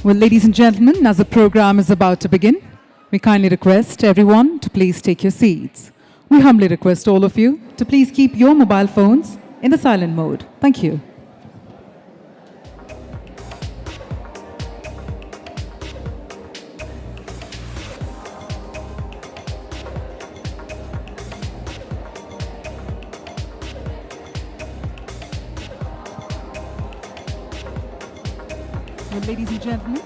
Well, ladies and gentlemen, as the program is about to begin, we kindly request everyone to please take your seats. We humbly request all of you to please keep your mobile phones in the silent mode. Thank you. Well, ladies and gentlemen,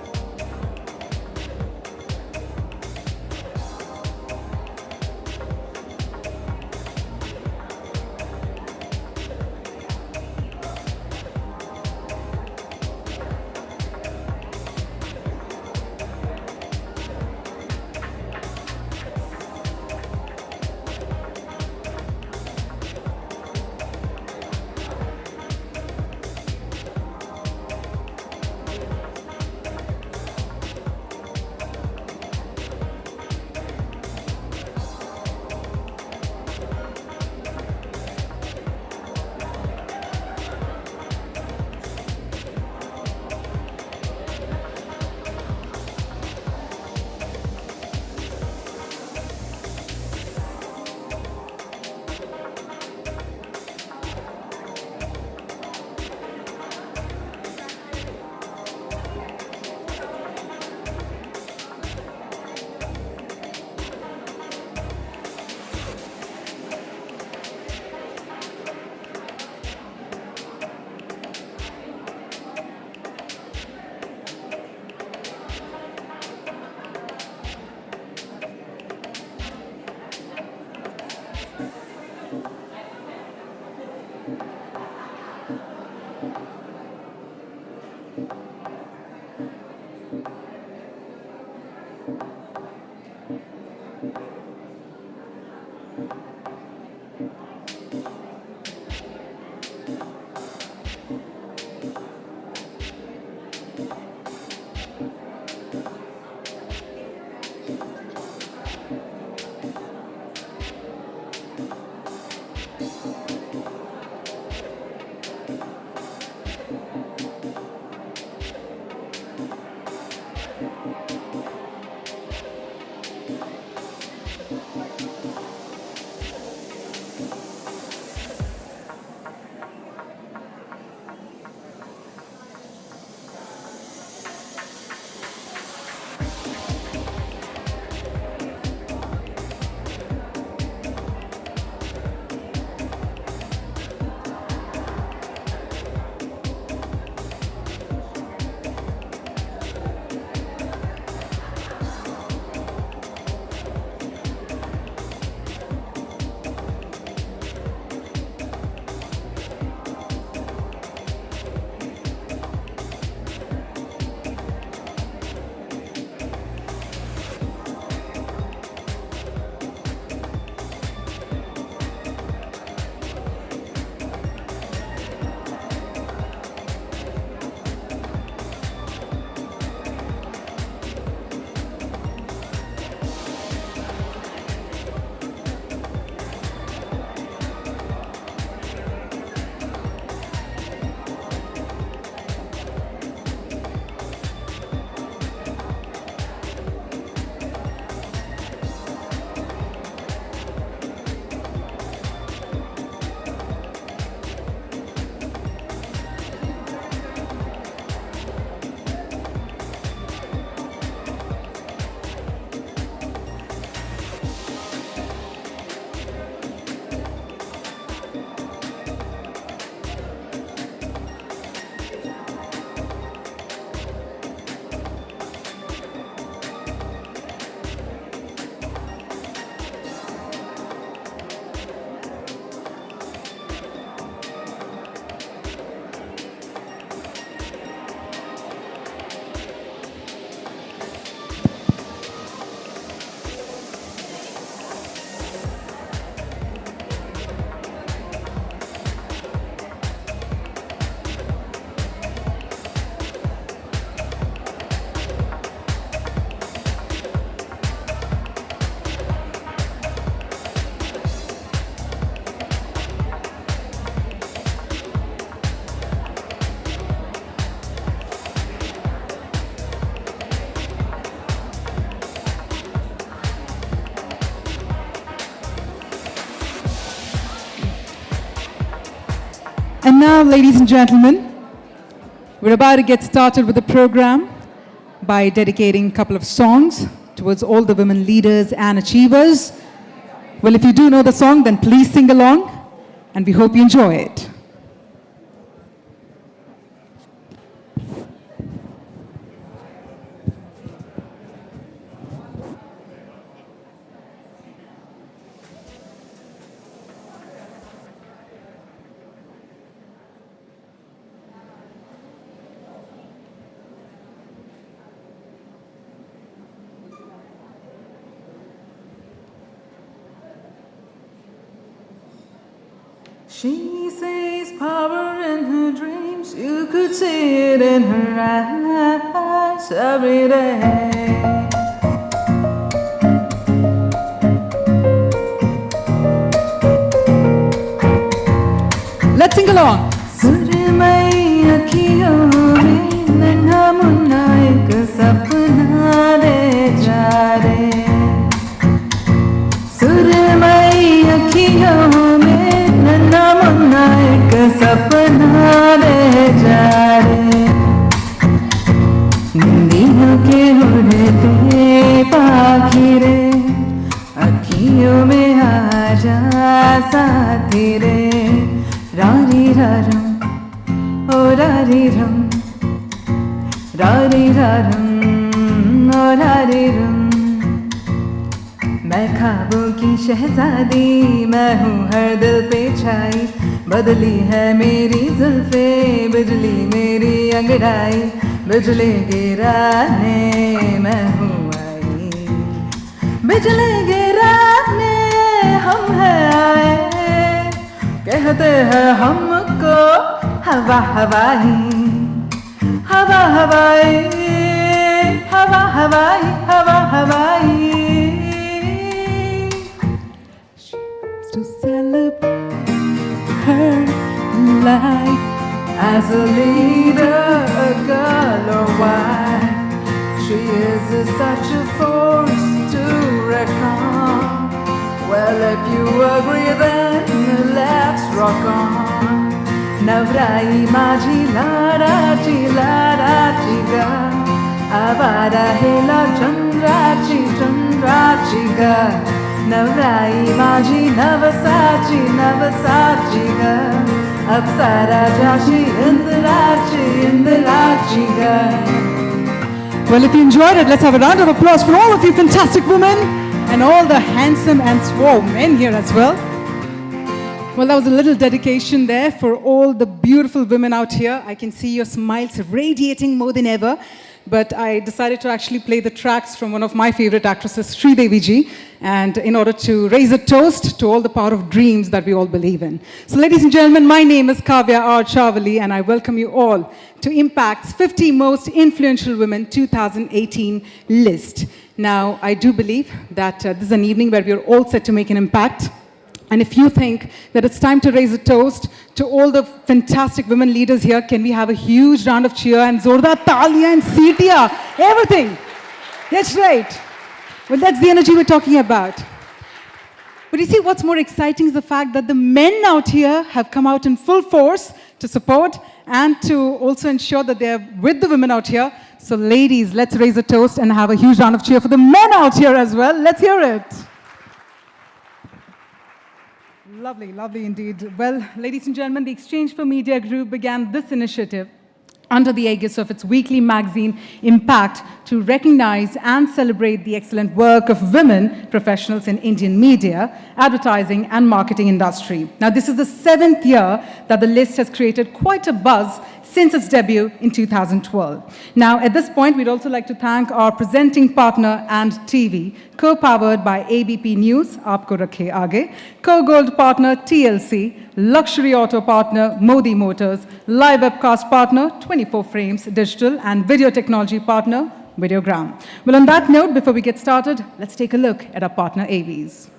And now, ladies and gentlemen, we're about to get started with the program by dedicating a couple of songs towards all the women leaders and achievers. Well, if you do know the song, then please sing along, and we hope you enjoy it. She sees power in her dreams, you could see it in her eyes every day. Let's sing along. सुरमई अखियों में नन्हा मुन्ना एक सपना ले जा रे सुरमई अखियों में नन्हा मुन्ना एक सपना ले जा रे नींदियों के उड़ते पाखी रे अखियों में आ जा साथी रे रारी रारम ओ रारी रम रारी रारम ओ रारी रम मैं ख्वाबों की शहजादी मैं हूँ हर दिल पे छाई बदली है मेरी जुल्फे बिजली मेरी अंगड़ाई बिजली गिराने मैं हूँ आई बिजली गिराने हम हैं आए कहते हैं हमको हवा हवाई हवा हवाई हवा हवाई हवा हवाई To celebrate her life as a leader, a girl or wife. She is such a force to reckon. Well, if you agree, then let's rock on. Navrai maji lara chi ga. Avara hela chandra chi ga. Navrai maji navasachi ga. Apsara jashi indirachi ga. Well, if you enjoyed it, let's have a round of applause for all of you fantastic women and all the handsome and suave men here as well. Well, that was a little dedication there for all the beautiful women out here. I can see your smiles radiating more than ever. But I decided to actually play the tracks from one of my favorite actresses, Sridevi ji, and in order to raise a toast to all the power of dreams that we all believe in. So ladies and gentlemen, my name is Kavya R. Chavali, and I welcome you all to Impact's 50 Most Influential Women 2018 list. Now, I do believe that this is an evening where we are all set to make an impact. And if you think that it's time to raise a toast to all the fantastic women leaders here, can we have a huge round of cheer and Zordar Talia and Sitiya, everything. That's right. Well, that's the energy we're talking about. But you see, what's more exciting is the fact that the men out here have come out in full force to support and to also ensure that they're with the women out here. So ladies, let's raise a toast and have a huge round of cheer for the men out here as well. Let's hear it. Lovely, lovely indeed. Well, ladies and gentlemen, the Exchange for Media Group began this initiative under the aegis of its weekly magazine, Impact, to recognize and celebrate the excellent work of women professionals in Indian media, advertising, and marketing industry. Now, this is the 7th year that the list has created quite a buzz since its debut in 2012. Now, at this point, we'd also like to thank our presenting partner and TV, co-powered by ABP News, Aapko Rakhe Aage, co-gold partner TLC, luxury auto partner Modi Motors, live webcast partner 24 Frames Digital, and video technology partner Videogram. Well, on that note, before we get started, let's take a look at our partner AVs.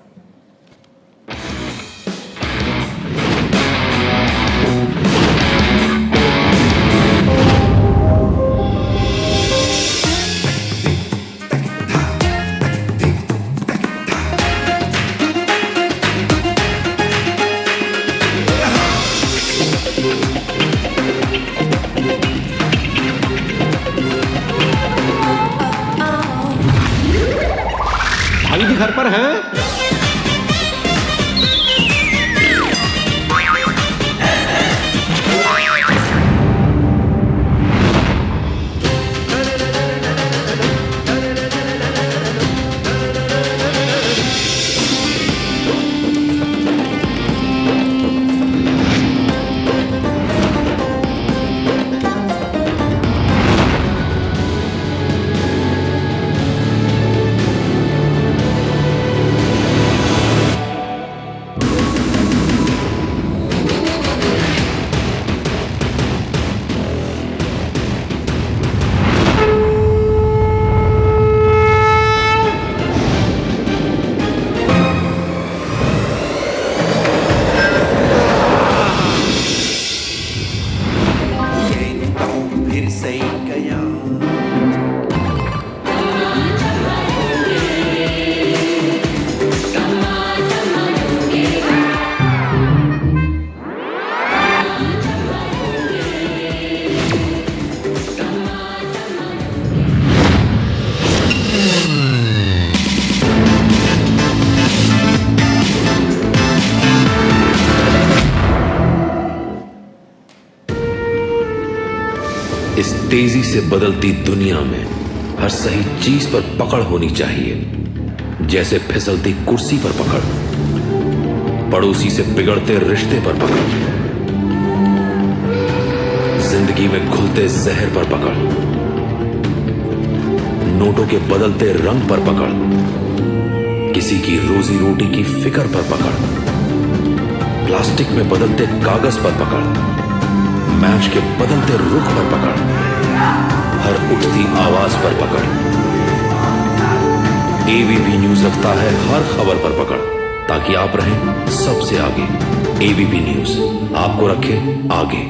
इस तेजी से बदलती दुनिया में हर सही चीज पर पकड़ होनी चाहिए, जैसे फिसलती कुर्सी पर पकड़, पड़ोसी से बिगड़ते रिश्ते पर पकड़, जिंदगी में घुलते जहर पर पकड़, नोटों के बदलते रंग पर पकड़, किसी की रोजी रोटी की फिक्र पर पकड़, प्लास्टिक में बदलते कागज पर पकड़, मैच के बदलते रुख पर पकड़, हर उठती आवाज पर पकड़। एबीपी न्यूज रखता है हर खबर पर पकड़, ताकि आप रहें सबसे आगे। एबीपी न्यूज आपको रखे आगे।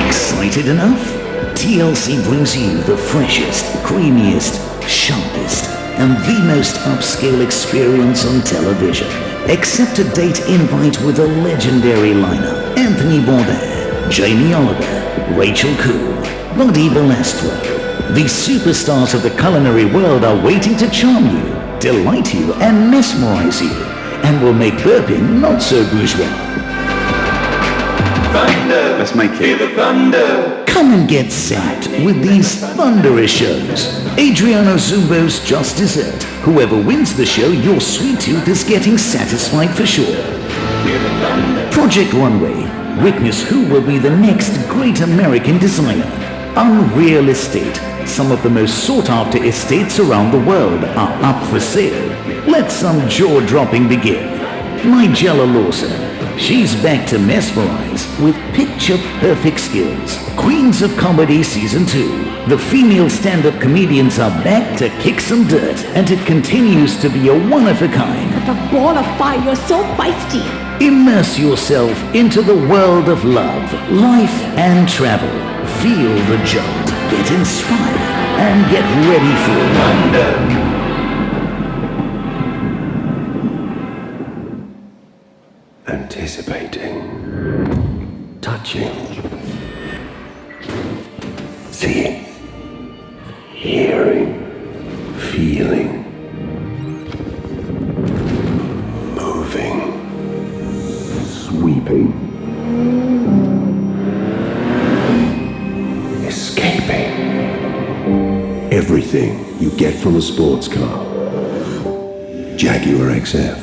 Excited enough? TLC brings you the freshest, creamiest, sharpest, and the most upscale experience on television. Accept a date invite with a legendary lineup. Anthony Bourdain, Jamie Oliver, Rachel Cool, Buddy Balestro. These superstars of the culinary world are waiting to charm you, delight you, and mesmerize you, and will make burping not so bourgeois. Thunder. Let's make it. Feel the thunder. Come and get zapped with these thunderous shows. Adriano Zumbo's Just Dessert. Whoever wins the show, your sweet tooth is getting satisfied for sure. Feel the thunder. Project Runway. Witness who will be the next great American designer. Unreal Estate. Some of the most sought after estates around the world are up for sale. Let some jaw-dropping begin. Nigella Lawson. She's back to mesmerize with picture-perfect skills. Queens of Comedy Season 2. The female stand-up comedians are back to kick some dirt, and it continues to be a one-of-a-kind. A ball of fire, you're so feisty. Immerse yourself into the world of love, life, and travel. Feel the jolt, get inspired, and get ready for Thunder. Anticipating, touching, seeing, hearing, feeling, moving, sweeping, escaping. Everything you get from a sports car. Jaguar XF.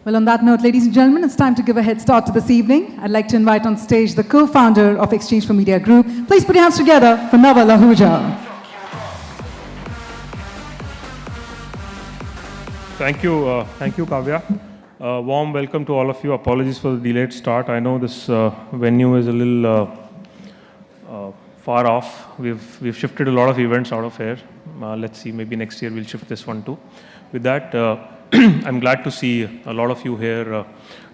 Well, on that note, ladies and gentlemen, it's time to give a head start to this evening. I'd like to invite on stage the co-founder of Exchange for Media Group. Please put your hands together for Naval Ahuja. Thank you, Kavya. Warm welcome to all of you. Apologies for the delayed start. I know this venue is a little far off. We've shifted a lot of events out of here. Let's see, maybe next year we'll shift this one too. With that, I'm glad to see a lot of you here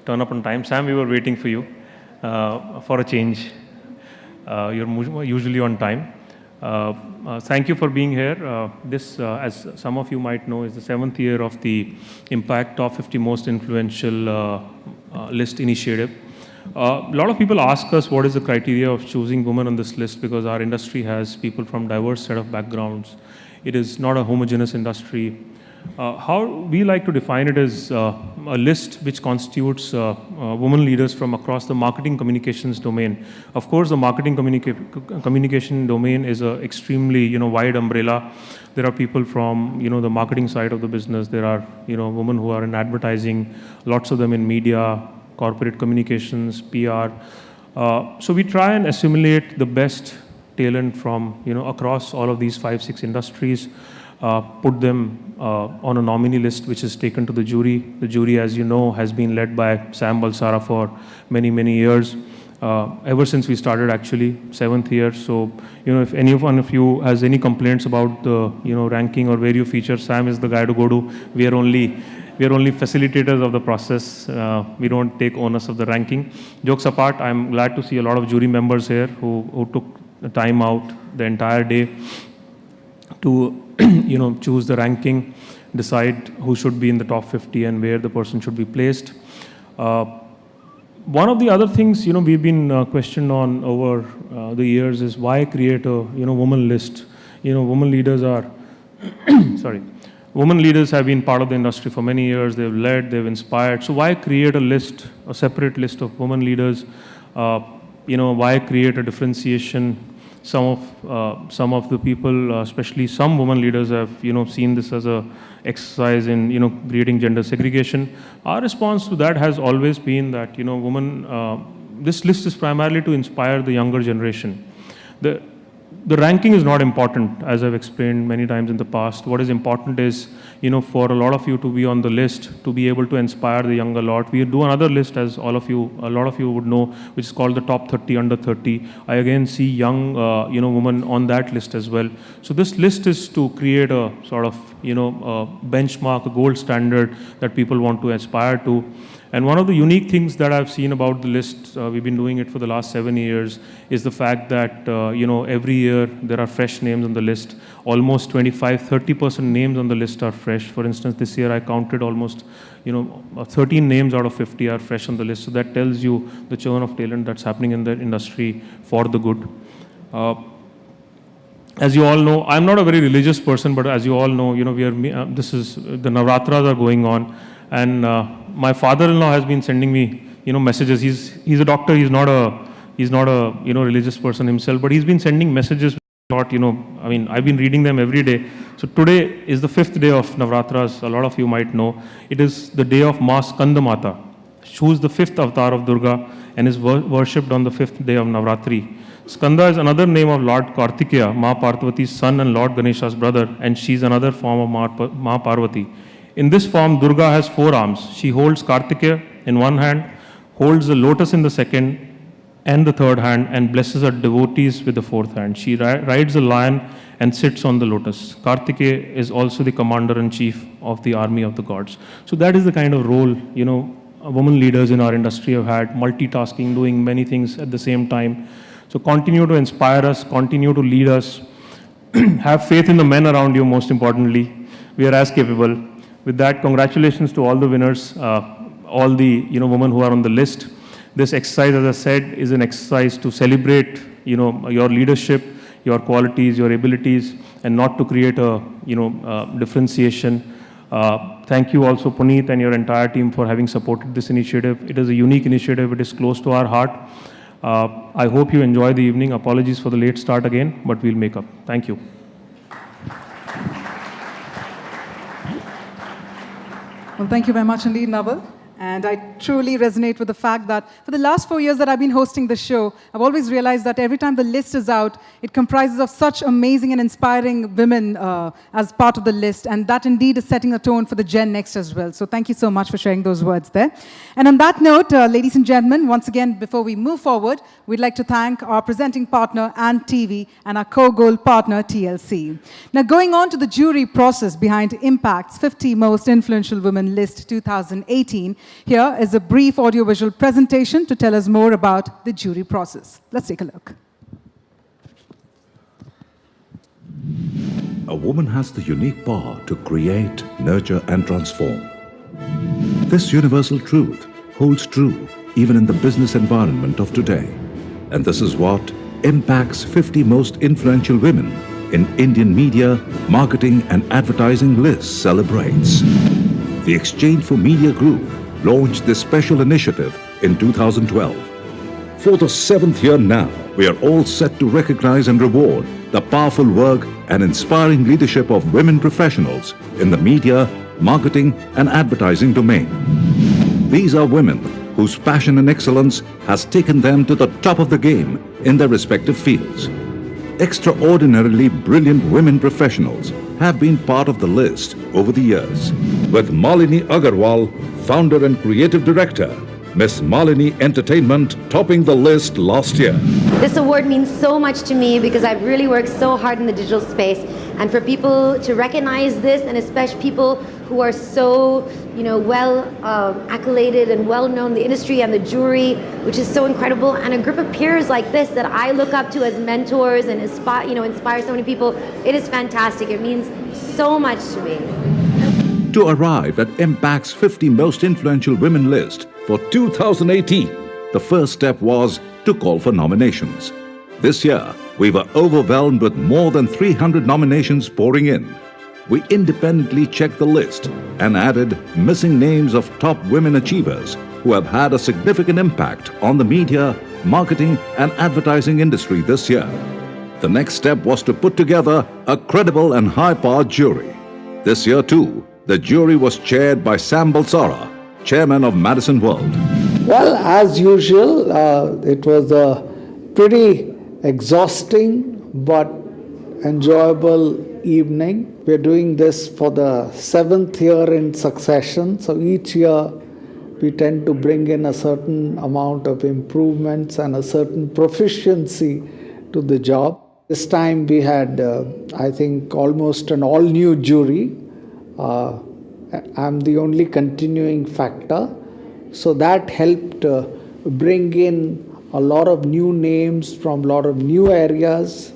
turn up on time. Sam, we were waiting for you for a change. You're usually on time. Thank you for being here. This, as some of you might know, is the 7th year of the Impact Top 50 Most Influential List initiative. A lot of people ask us what is the criteria of choosing women on this list, because our industry has people from diverse set of backgrounds. It is not a homogeneous industry. How we like to define it is a list which constitutes women leaders from across the marketing communications domain. Of course, the marketing communication domain is an extremely wide umbrella. There are people from the marketing side of the business. There are women who are in advertising, lots of them in media, corporate communications, PR. So we try and assimilate the best talent from across all of these 5-6 industries. Put them on a nominee list, which is taken to the jury. The jury, as you know, has been led by Sam Balsara for many, many years. Ever since we started, actually, 7th year. So, if any one of you has any complaints about the, ranking or where you feature, Sam is the guy to go to. We are only facilitators of the process. We don't take onus of the ranking. Jokes apart, I'm glad to see a lot of jury members here who took the time out the entire day. to choose the ranking, decide who should be in the top 50 and where the person should be placed. One of the other things we've been questioned on over the years is why create a woman list. Women leaders are sorry. Women leaders have been part of the industry for many years. They've led, they've inspired. So why create a list, a separate list of women leaders? Why create a differentiation? Some of the people, especially some women leaders, have seen this as a exercise in creating gender segregation. Our response to that has always been that this list is primarily to inspire the younger generation. The ranking is not important, as I've explained many times in the past. What is important is, for a lot of you to be on the list, to be able to inspire the younger lot. We do another list, as a lot of you would know, which is called the top 30 under 30. I again see young, women on that list as well. So this list is to create a sort of, a benchmark, a gold standard that people want to aspire to. And one of the unique things that I've seen about the list, we've been doing it for the last 7 years, is the fact that, every year there are fresh names on the list. Almost 25-30% names on the list are fresh. For instance, this year I counted almost, 13 names out of 50 are fresh on the list. So that tells you the churn of talent that's happening in the industry for the good. As you all know, I'm not a very religious person, but as you all know, the Navratras are going on. And my father-in-law has been sending me, messages. He's a doctor. He's not a religious person himself, but he's been sending messages. I've been reading them every day. So today is the 5th day of Navratras. A lot of you might know. It is the day of Ma Skanda Mata, who is the 5th avatar of Durga and is worshipped on the 5th day of Navratri. Skanda is another name of Lord Kartikeya, Ma Parvati's son and Lord Ganesha's brother, and she's another form of Ma Parvati. In this form, Durga has 4 arms. She holds Kartikeya in one hand, holds the lotus in the second and the third hand, and blesses her devotees with the 4th hand. She rides a lion and sits on the lotus. Kartikeya is also the commander-in-chief of the army of the gods. So that is the kind of role, women leaders in our industry have had, multitasking, doing many things at the same time. So continue to inspire us, continue to lead us. Have faith in the men around you, most importantly. We are as capable. With that, congratulations to all the winners, all the women who are on the list. This exercise, as I said, is an exercise to celebrate your leadership, your qualities, your abilities, and not to create a differentiation. Thank you also, Puneet, and your entire team for having supported this initiative. It is a unique initiative. It is close to our heart. I hope you enjoy the evening. Apologies for the late start again, but we'll make up. Thank you. Well, thank you very much indeed, Naval. And I truly resonate with the fact that for the last 4 years that I've been hosting this show, I've always realized that every time the list is out, it comprises of such amazing and inspiring women as part of the list. And that indeed is setting a tone for the Gen Next as well. So thank you so much for sharing those words there. And on that note, ladies and gentlemen, once again, before we move forward, we'd like to thank our presenting partner, Ant TV, and our co-gold partner, TLC. Now, going on to the jury process behind Impact's 50 Most Influential Women List 2018, here is a brief audiovisual presentation to tell us more about the jury process. Let's take a look. A woman has the unique power to create, nurture, and transform. This universal truth holds true even in the business environment of today. And this is what Impact's 50 Most Influential Women in Indian Media, Marketing, and Advertising list celebrates. The Exchange for Media Group launched this special initiative in 2012. For the 7th year now, we are all set to recognize and reward the powerful work and inspiring leadership of women professionals in the media, marketing, and advertising domain. These are women whose passion and excellence has taken them to the top of the game in their respective fields. Extraordinarily brilliant women professionals have been part of the list over the years, with Malini Agarwal, founder and creative director, Miss Malini Entertainment topping the list last year. This award means so much to me because I've really worked so hard in the digital space, And for people to recognize this, and especially people who are so, well accoladed and well known in the industry and the jury, which is so incredible, and a group of peers like this that I look up to as mentors and inspire so many people, it is fantastic. It means so much to me. To arrive at Impact's 50 most influential women list for 2018, the first step was to call for nominations. This year, we were overwhelmed with more than 300 nominations pouring in. We independently checked the list and added missing names of top women achievers who have had a significant impact on the media, marketing, and advertising industry this year. The next step was to put together a credible and high-powered jury. This year, too, the jury was chaired by Sam Balsara, chairman of Madison World. Well, as usual, it was a pretty exhausting but enjoyable evening. We're doing this for the 7th year in succession. So each year we tend to bring in a certain amount of improvements and a certain proficiency to the job. This time we had, I think, almost an all-new jury. I'm the only continuing factor. So that helped bring in a lot of new names from a lot of new areas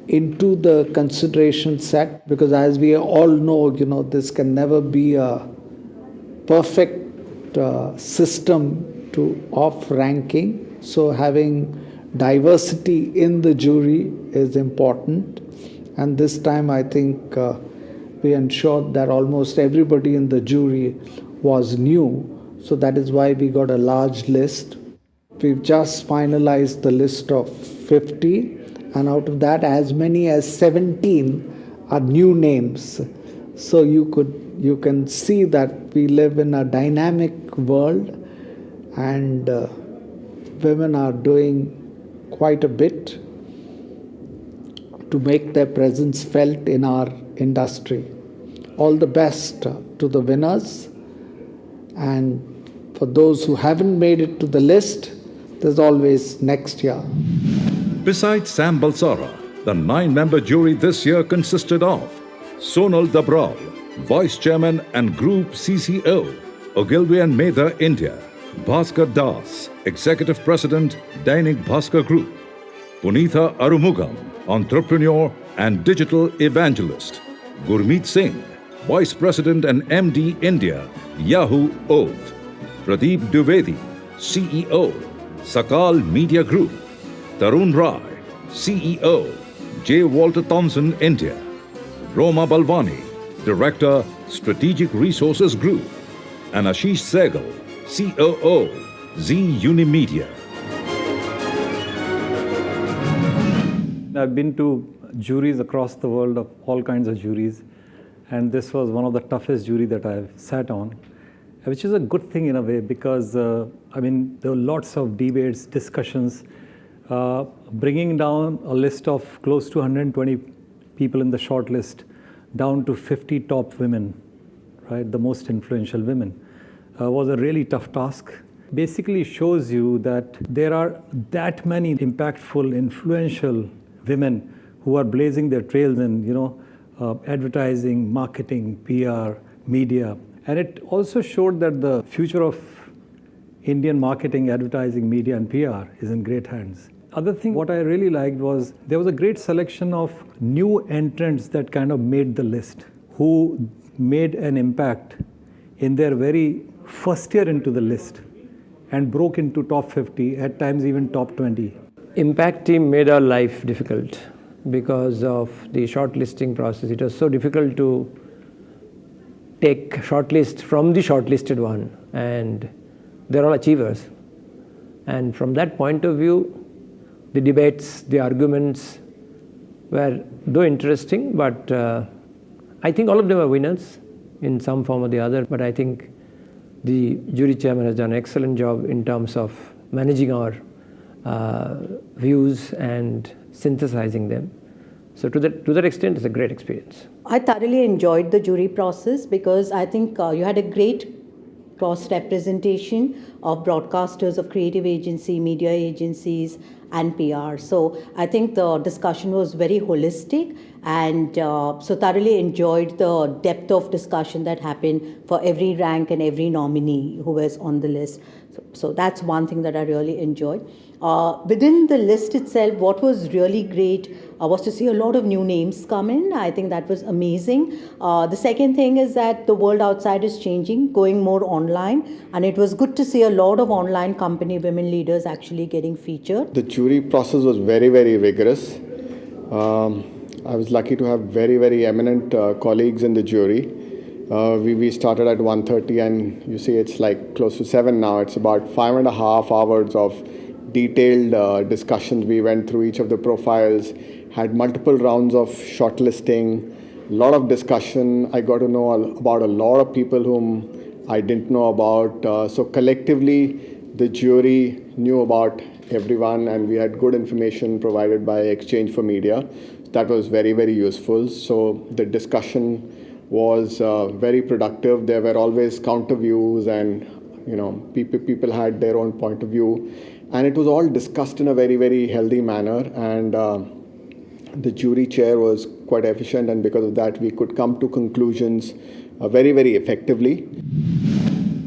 into the consideration set, because as we all know, this can never be a perfect system of ranking. So having diversity in the jury is important. And this time I think we ensured that almost everybody in the jury was new. So that is why we got a large list. We've just finalized the list of 50. And out of that, as many as 17 are new names. So you can see that we live in a dynamic world, and women are doing quite a bit to make their presence felt in our industry. All the best to the winners, and for those who haven't made it to the list, there's always next year. Besides Sam Balsara, the 9-member jury this year consisted of Sonal Dabral, Vice Chairman and Group CCO, Ogilvy and Mather, India; Bhaskar Das, Executive President, Dainik Bhaskar Group; Punitha Arumugam, Entrepreneur and Digital Evangelist; Gurmeet Singh, Vice President and MD, India, Yahoo Oath; Pradeep Dwivedi, CEO, Sakal Media Group; Tarun Rai, CEO, J. Walter Thompson, India; Roma Balwani, Director, Strategic Resources Group; and Ashish Sehgal, COO, Z Unimedia. I've been to juries across the world, of all kinds of juries, and this was one of the toughest jury that I've sat on, which is a good thing in a way, because there were lots of debates, discussions, bringing down a list of close to 120 people in the short list down to 50 top women, right, the most influential women, was a really tough task. Basically shows you that there are that many impactful, influential women who are blazing their trails in, advertising, marketing, PR, media. And it also showed that the future of Indian marketing, advertising, media, and PR is in great hands. Other thing, what I really liked was there was a great selection of new entrants that kind of made the list, who made an impact in their very first year into the list and broke into top 50, at times even top 20. Impact team made our life difficult because of the shortlisting process. It was so difficult to take shortlist from the shortlisted one, and they're all achievers. And from that point of view, the debates, the arguments were though interesting, but I think all of them are winners in some form or the other. But I think the jury chairman has done an excellent job in terms of managing our views and synthesizing them. So to that extent, it's a great experience. I thoroughly enjoyed the jury process because I think you had a great cross-representation of broadcasters, of creative agency, media agencies, and PR. So I think the discussion was very holistic, and so thoroughly enjoyed the depth of discussion that happened for every rank and every nominee who was on the list. So that's one thing that I really enjoyed. Within the list itself, what was really great was to see a lot of new names come in. I think that was amazing. The second thing is that the world outside is changing, going more online, and it was good to see a lot of online company women leaders actually getting featured. The jury process was very, very rigorous. I was lucky to have very, very eminent colleagues in the jury. We started at 1:30, and you see it's like close to 7 now. It's about 5.5 hours of detailed discussions. We went through each of the profiles, had multiple rounds of shortlisting, a lot of discussion. I got to know about a lot of people whom I didn't know about. So collectively, the jury knew about everyone, and we had good information provided by Exchange for Media. That was very, very useful. So the discussion was very productive. There were always counter views, and people had their own point of view, and it was all discussed in a very, very healthy manner. And the jury chair was quite efficient, and because of that, we could come to conclusions very, very effectively.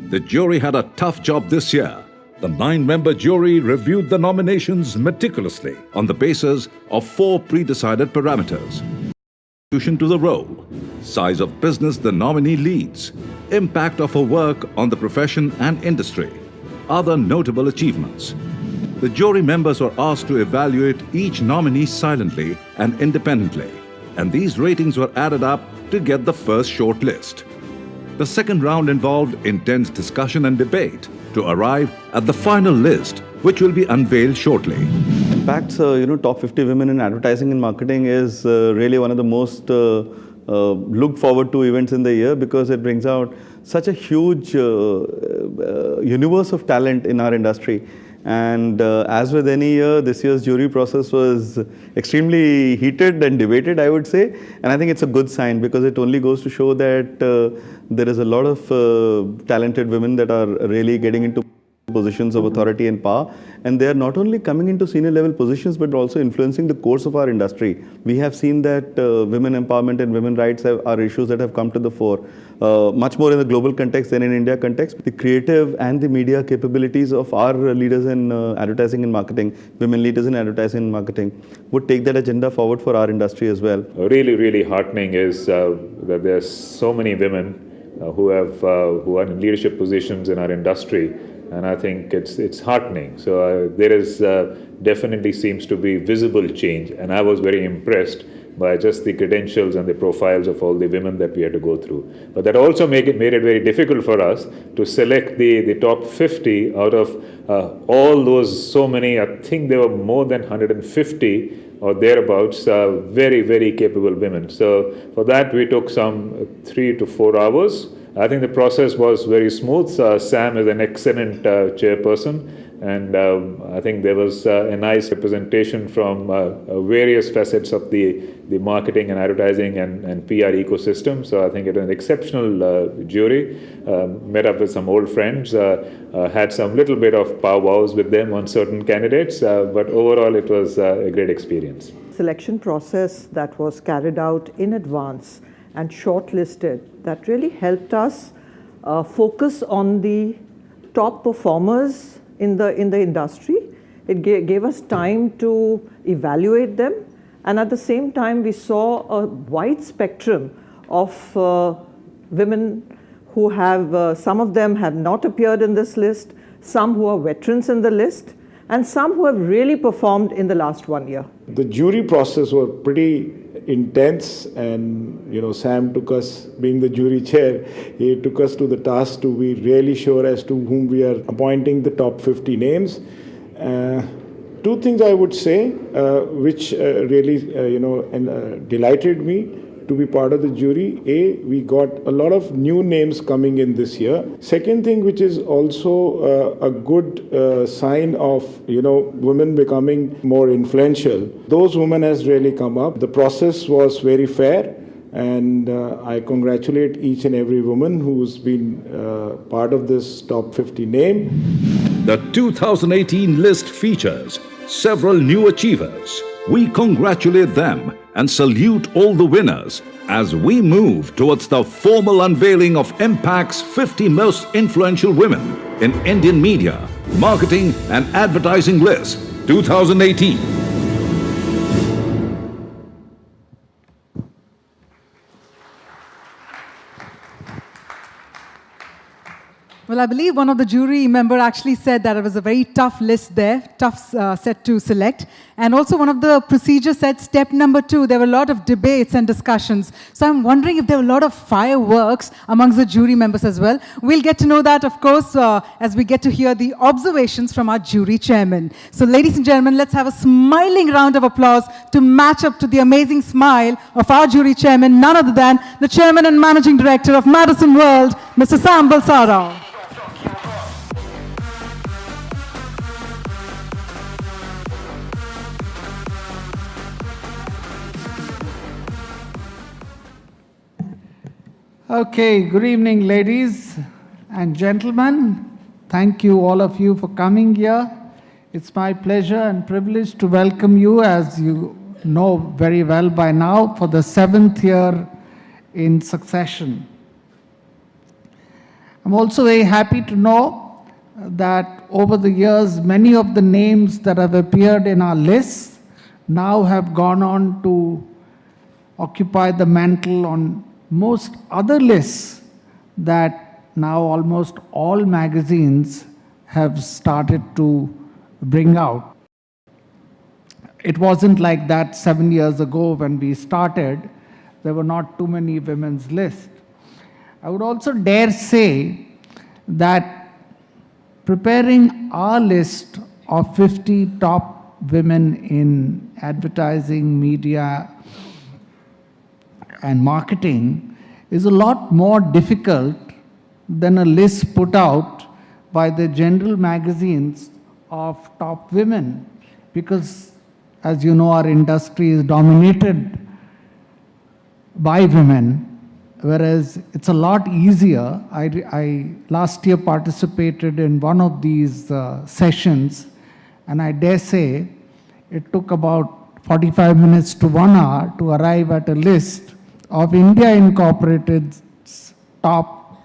The jury had a tough job this year. The 9-member jury reviewed the nominations meticulously on the basis of 4 pre-decided parameters. Contribution to the role, size of business the nominee leads, impact of her work on the profession and industry, other notable achievements. The jury members were asked to evaluate each nominee silently and independently, and these ratings were added up to get the first short list. The second round involved intense discussion and debate to arrive at the final list, which will be unveiled shortly. Impact's top 50 women in advertising and marketing is really one of the most looked forward to events in the year, because it brings out such a huge universe of talent in our industry. And as with any year, this year's jury process was extremely heated and debated, I would say. And I think it's a good sign, because it only goes to show that there is a lot of talented women that are really getting into positions of authority and power, and they are not only coming into senior level positions but also influencing the course of our industry. We have seen that women empowerment and women rights are issues that have come to the fore, much more in the global context than in India context. The creative and the media capabilities of our leaders in advertising and marketing, women leaders in advertising and marketing, would take that agenda forward for our industry as well. Really, really heartening is that there's so many women who are in leadership positions in our industry. And I think it's heartening. So there is definitely seems to be visible change. And I was very impressed by just the credentials and the profiles of all the women that we had to go through. But that also made it very difficult for us to select the top 50 out of all those so many. I think there were more than 150 or thereabouts, very, very capable women. So for that, we took some 3 to 4 hours. I think the process was very smooth. Sam is an excellent chairperson, and I think there was a nice representation from various facets of the marketing and advertising and PR ecosystem. So I think it was an exceptional jury. Met up with some old friends, had some little bit of powwows with them on certain candidates, but overall it was a great experience. Selection process that was carried out in advance and shortlisted, that really helped us focus on the top performers in the industry. It gave us time to evaluate them, and at the same time we saw a wide spectrum of women who have, some of them have not appeared in this list, some who are veterans in the list, and some who have really performed in the last 1 year. The jury process was pretty intense, and Sam took us, being the jury chair, he took us to the task to be really sure as to whom we are appointing the top 50 names. 2 things I would say which really delighted me to be part of the jury. A, we got a lot of new names coming in this year. Second thing, which is also a good sign of women becoming more influential, those women has really come up. The process was very fair, and I congratulate each and every woman who's been part of this top 50 name. The 2018 list features several new achievers. We congratulate them and salute all the winners as we move towards the formal unveiling of Impact's 50 most influential women in Indian media, marketing and advertising list 2018. Well, I believe one of the jury member actually said that it was a very tough list there, tough set to select. And also one of the procedures said step number 2, there were a lot of debates and discussions. So I'm wondering if there were a lot of fireworks amongst the jury members as well. We'll get to know that, of course, as we get to hear the observations from our jury chairman. So ladies and gentlemen, let's have a smiling round of applause to match up to the amazing smile of our jury chairman, none other than the chairman and managing director of Madison World, Mr. Sam Balsara. Okay, good evening, ladies and gentlemen. Thank you, all of you, for coming here. It's my pleasure and privilege to welcome you, as you know very well by now, for the 7th year in succession. I'm also very happy to know that over the years, many of the names that have appeared in our list now have gone on to occupy the mantle on most other lists that now almost all magazines have started to bring out. It wasn't like that 7 years ago when we started. There were not too many women's lists. I would also dare say that preparing our list of 50 top women in advertising, media, and marketing is a lot more difficult than a list put out by the general magazines of top women, because as you know, our industry is dominated by women, whereas it's a lot easier. I last year participated in one of these sessions, and I dare say it took about 45 minutes to 1 hour to arrive at a list of India Incorporated's top,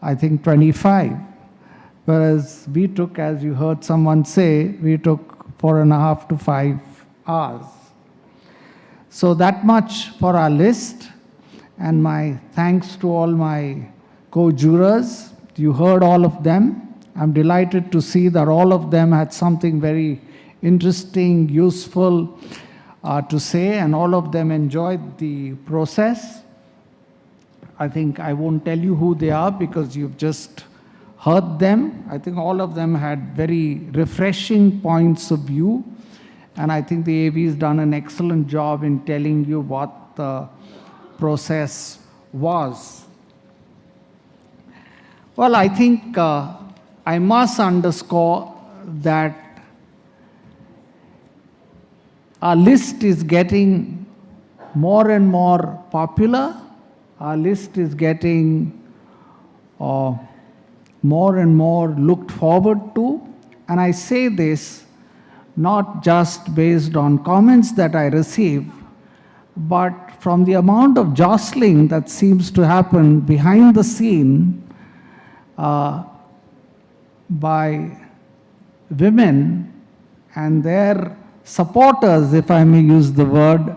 I think, 25. Whereas we took, as you heard someone say, we took 4.5 to 5 hours. So that much for our list. And my thanks to all my co-jurors. You heard all of them. I'm delighted to see that all of them had something very interesting, useful to say, and all of them enjoyed the process. I think I won't tell you who they are because you've just heard them. I think all of them had very refreshing points of view, and I think the AV has done an excellent job in telling you what the process was. Well, I think I must underscore that our list is getting more and more popular. Our list is getting more and more looked forward to. And I say this not just based on comments that I receive, but from the amount of jostling that seems to happen behind the scene by women and their supporters, if I may use the word,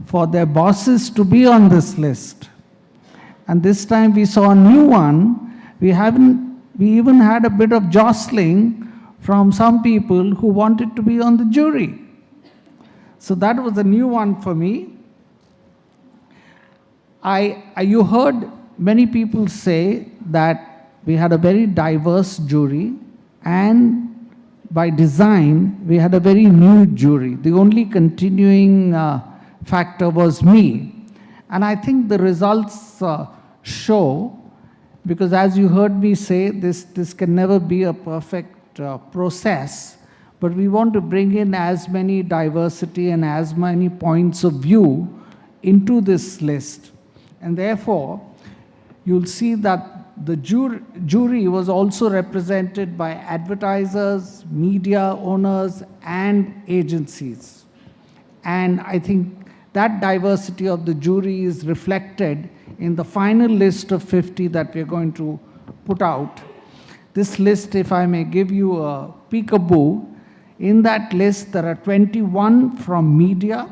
for their bosses to be on this list. And this time we saw a new one. We even had a bit of jostling from some people who wanted to be on the jury. So that was a new one for me. You heard many people say that we had a very diverse jury, and by design, we had a very new jury. The only continuing factor was me. And I think the results show, because as you heard me say, this can never be a perfect process, but we want to bring in as many diversity and as many points of view into this list. And therefore, you'll see that the jury was also represented by advertisers, media owners, and agencies. And I think that diversity of the jury is reflected in the final list of 50 that we're going to put out. This list, if I may give you a peekaboo, in that list there are 21 from media,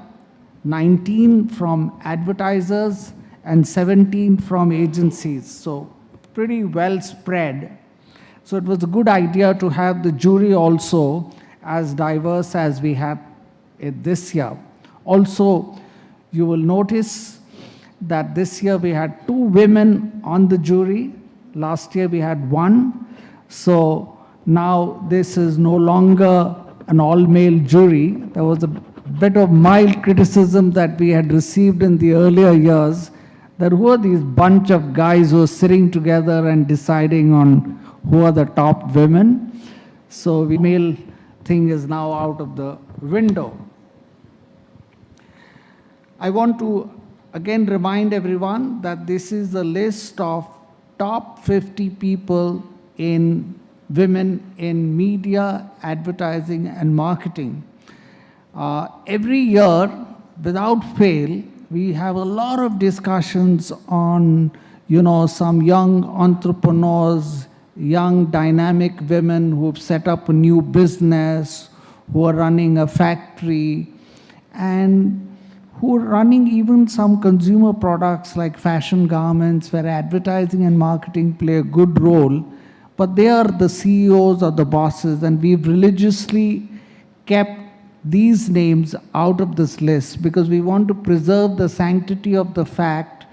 19 from advertisers, and 17 from agencies. So pretty well spread. So it was a good idea to have the jury also as diverse as we have it this year. Also, you will notice that this year we had 2 women on the jury. Last year we had 1. So now this is no longer an all-male jury. There was a bit of mild criticism that we had received in the earlier years, that who are these bunch of guys who are sitting together and deciding on who are the top women. So the male thing is now out of the window. I want to again remind everyone that this is a list of top 50 people women in media, advertising, and marketing. Every year, without fail, we have a lot of discussions on, some young entrepreneurs, young dynamic women who've set up a new business, who are running a factory, and who are running even some consumer products like fashion garments, where advertising and marketing play a good role. But they are the CEOs or the bosses, and we've religiously kept these names out of this list because we want to preserve the sanctity of the fact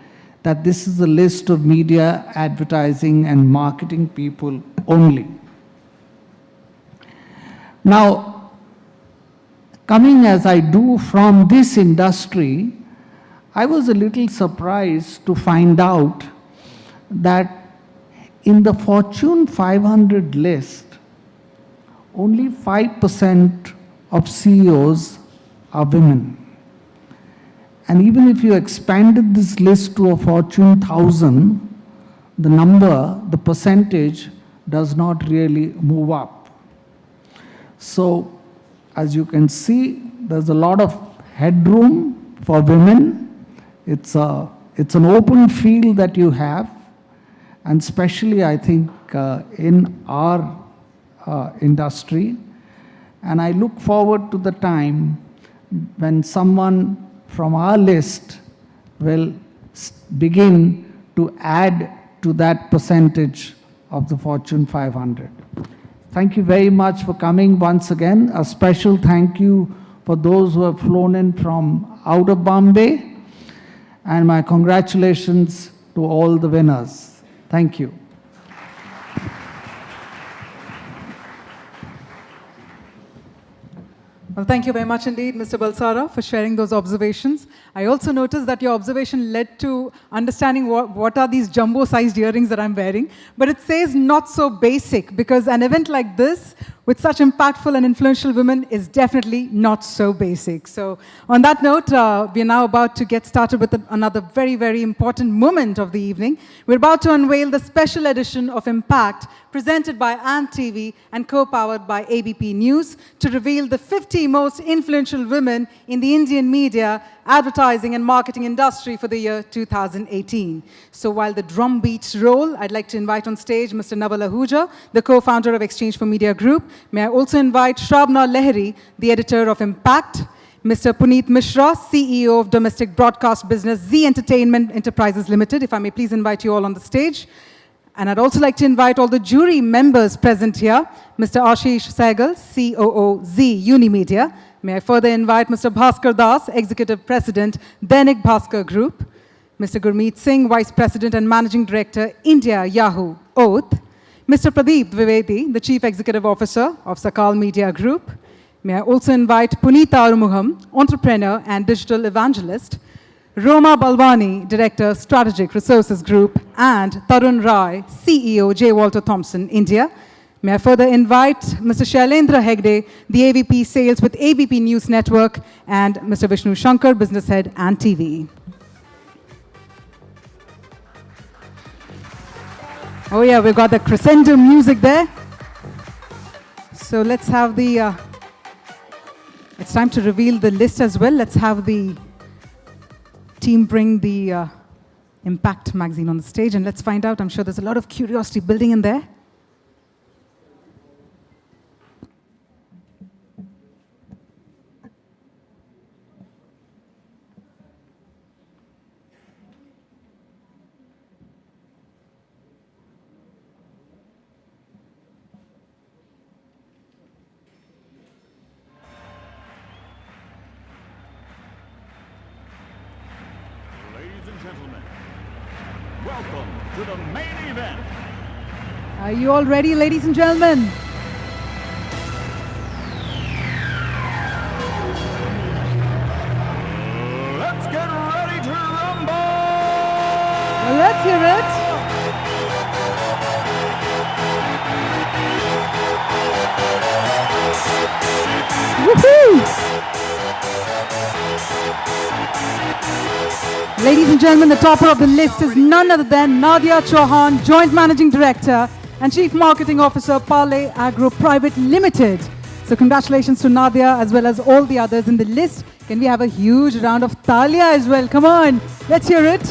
that this is a list of media, advertising, and marketing people only. Now, coming as I do from this industry, I was a little surprised to find out that in the Fortune 500 list, only 5% of CEOs are women. And even if you expanded this list to a Fortune 1000, the percentage does not really move up. So, as you can see, there's a lot of headroom for women. It's an open field that you have, and especially I think in our industry. And I look forward to the time when someone from our list will begin to add to that percentage of the Fortune 500. Thank you very much for coming once again. A special thank you for those who have flown in from out of Bombay. And my congratulations to all the winners. Thank you. Well, thank you very much indeed, Mr. Balsara, for sharing those observations. I also noticed that your observation led to understanding what are these jumbo-sized earrings that I'm wearing. But it says not so basic, because an event like this, with such impactful and influential women, is definitely not so basic. So on that note, we are now about to get started with another very, very important moment of the evening. We're about to unveil the special edition of Impact, presented by Ant TV and co-powered by ABP News, to reveal the 50 most influential women in the Indian media, advertising and marketing industry for the year 2018. So while the drum beats roll, I'd like to invite on stage Mr. Naval Ahuja, the co-founder of Exchange for Media Group. May I also invite Shrabna Lahiri, the editor of Impact, Mr. Puneet Mishra, CEO of domestic broadcast business Z Entertainment Enterprises Limited. If I may please invite you all on the stage. And I'd also like to invite all the jury members present here. Mr. Ashish Sehgal, COO Z Unimedia. May I further invite Mr. Bhaskar Das, Executive President, Dainik Bhaskar Group. Mr. Gurmeet Singh, Vice President and Managing Director, India Yahoo Oath. Mr. Pradeep Dwivedi, the Chief Executive Officer of Sakal Media Group. May I also invite Punita Arumugham, entrepreneur and digital evangelist. Roma Balwani, Director, Strategic Resources Group, and Tarun Rai, CEO, J. Walter Thompson, India. May I further invite Mr. Shailendra Hegde, the AVP Sales with ABP News Network, and Mr. Vishnu Shankar, Business Head, Ant TV. Oh yeah, we've got the crescendo music there. So let's have the, it's time to reveal the list as well. Let's have the team bring the Impact magazine on the stage and let's find out. I'm sure there's a lot of curiosity building in there. Welcome to the main event. Are you all ready, ladies and gentlemen? Let's get ready to rumble! Well, let's hear it. Woohoo! Ladies and gentlemen, the topper of the list is none other than Nadia Chauhan, Joint Managing Director and Chief Marketing Officer, Parley Agro Private Limited. So congratulations to Nadia as well as all the others in the list. Can we have a huge round of Talia as well? Come on, let's hear it.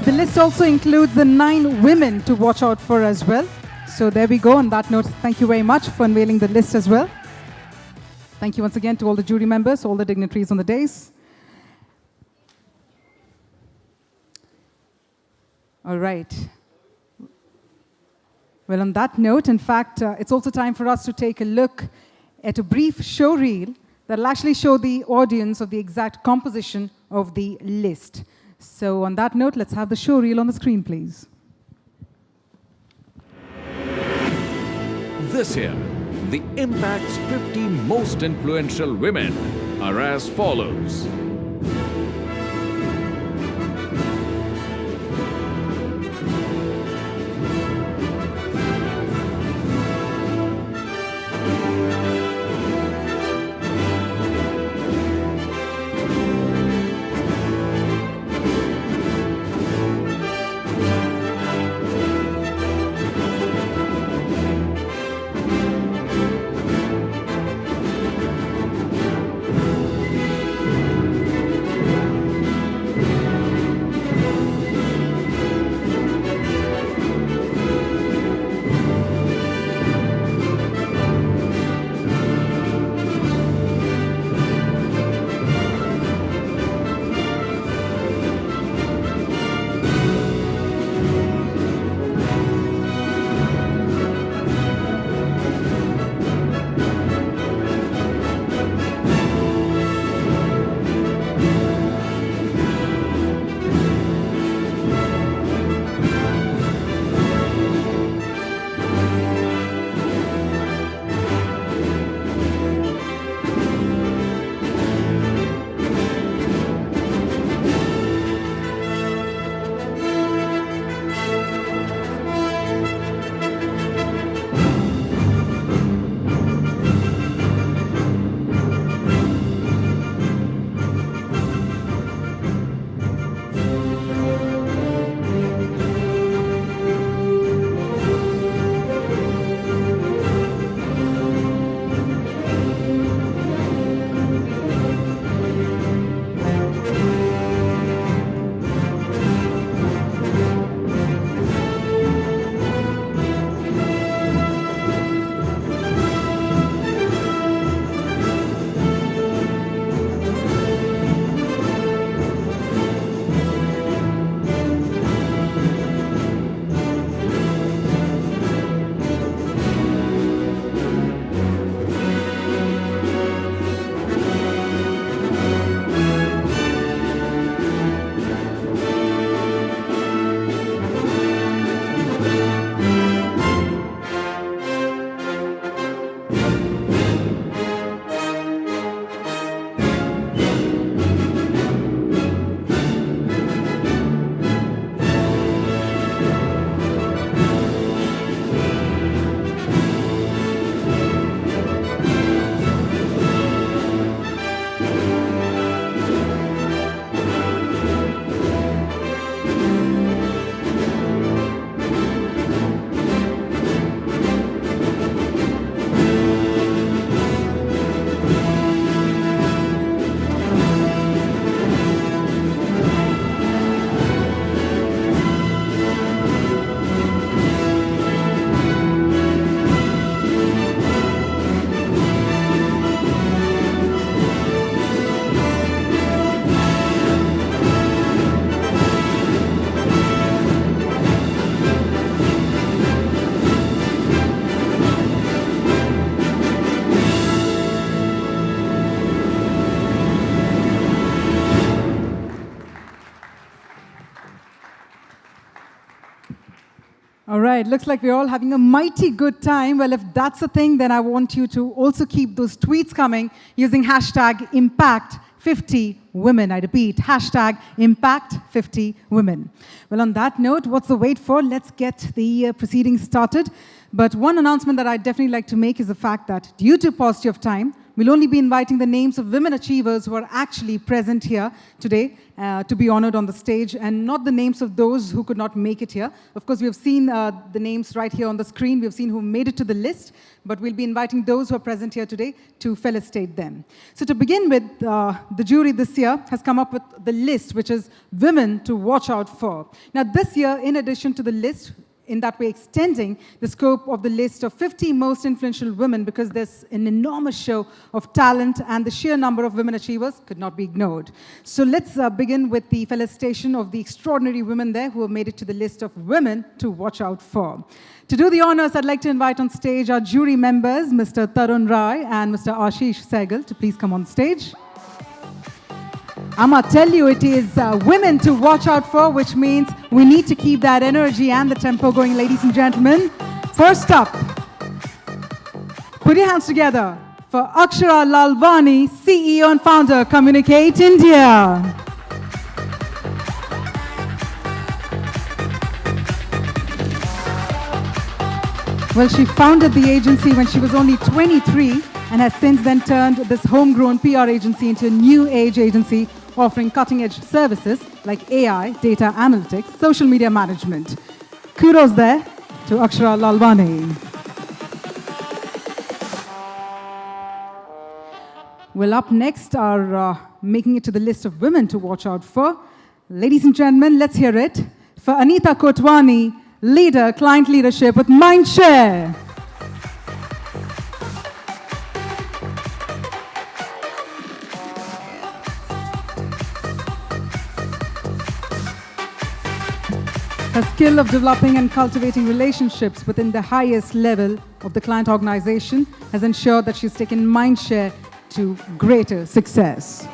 The list also includes the 9 women to watch out for as well. So there we go. On that note, thank you very much for unveiling the list as well. Thank you once again to all the jury members, all the dignitaries on the dais. All right. Well, on that note, in fact, it's also time for us to take a look at a brief show reel that will actually show the audience of the exact composition of the list. So on that note, let's have the show reel on the screen, please. This year, the Impact's 50 most influential women are as follows. All right, looks like we're all having a mighty good time. Well, if that's the thing, then I want you to also keep those tweets coming using hashtag Impact50Women. I repeat, hashtag Impact50Women. Well, on that note, what's the wait for? Let's get the proceedings started. But one announcement that I'd definitely like to make is the fact that due to paucity of time, we'll only be inviting the names of women achievers who are actually present here today to be honored on the stage, and not the names of those who could not make it here. Of course, we have seen the names right here on the screen. We've seen who made it to the list, but we'll be inviting those who are present here today to felicitate them. So to begin with, the jury this year has come up with the list, which is women to watch out for. Now, this year, in addition to the list, in that way extending the scope of the list of 50 most influential women, because there's an enormous show of talent and the sheer number of women achievers could not be ignored. So let's begin with the felicitation of the extraordinary women there who have made it to the list of women to watch out for. To do the honors, I'd like to invite on stage our jury members, Mr. Tarun Rai and Mr. Ashish Sehgal, to please come on stage. I'ma tell you, it is women to watch out for, which means we need to keep that energy and the tempo going, ladies and gentlemen. First up, put your hands together for Akshara Lalwani, CEO and founder, Communicate India. Well, she founded the agency when she was only 23 and has since then turned this homegrown PR agency into a new age agency offering cutting-edge services like AI, data analytics, social media management. Kudos there to Akshara Lalwani. Well, up next are making it to the list of women to watch out for. Ladies and gentlemen, let's hear it for Anita Kotwani, leader, client leadership with Mindshare. Her skill of developing and cultivating relationships within the highest level of the client organization has ensured that she's taken Mindshare to greater success.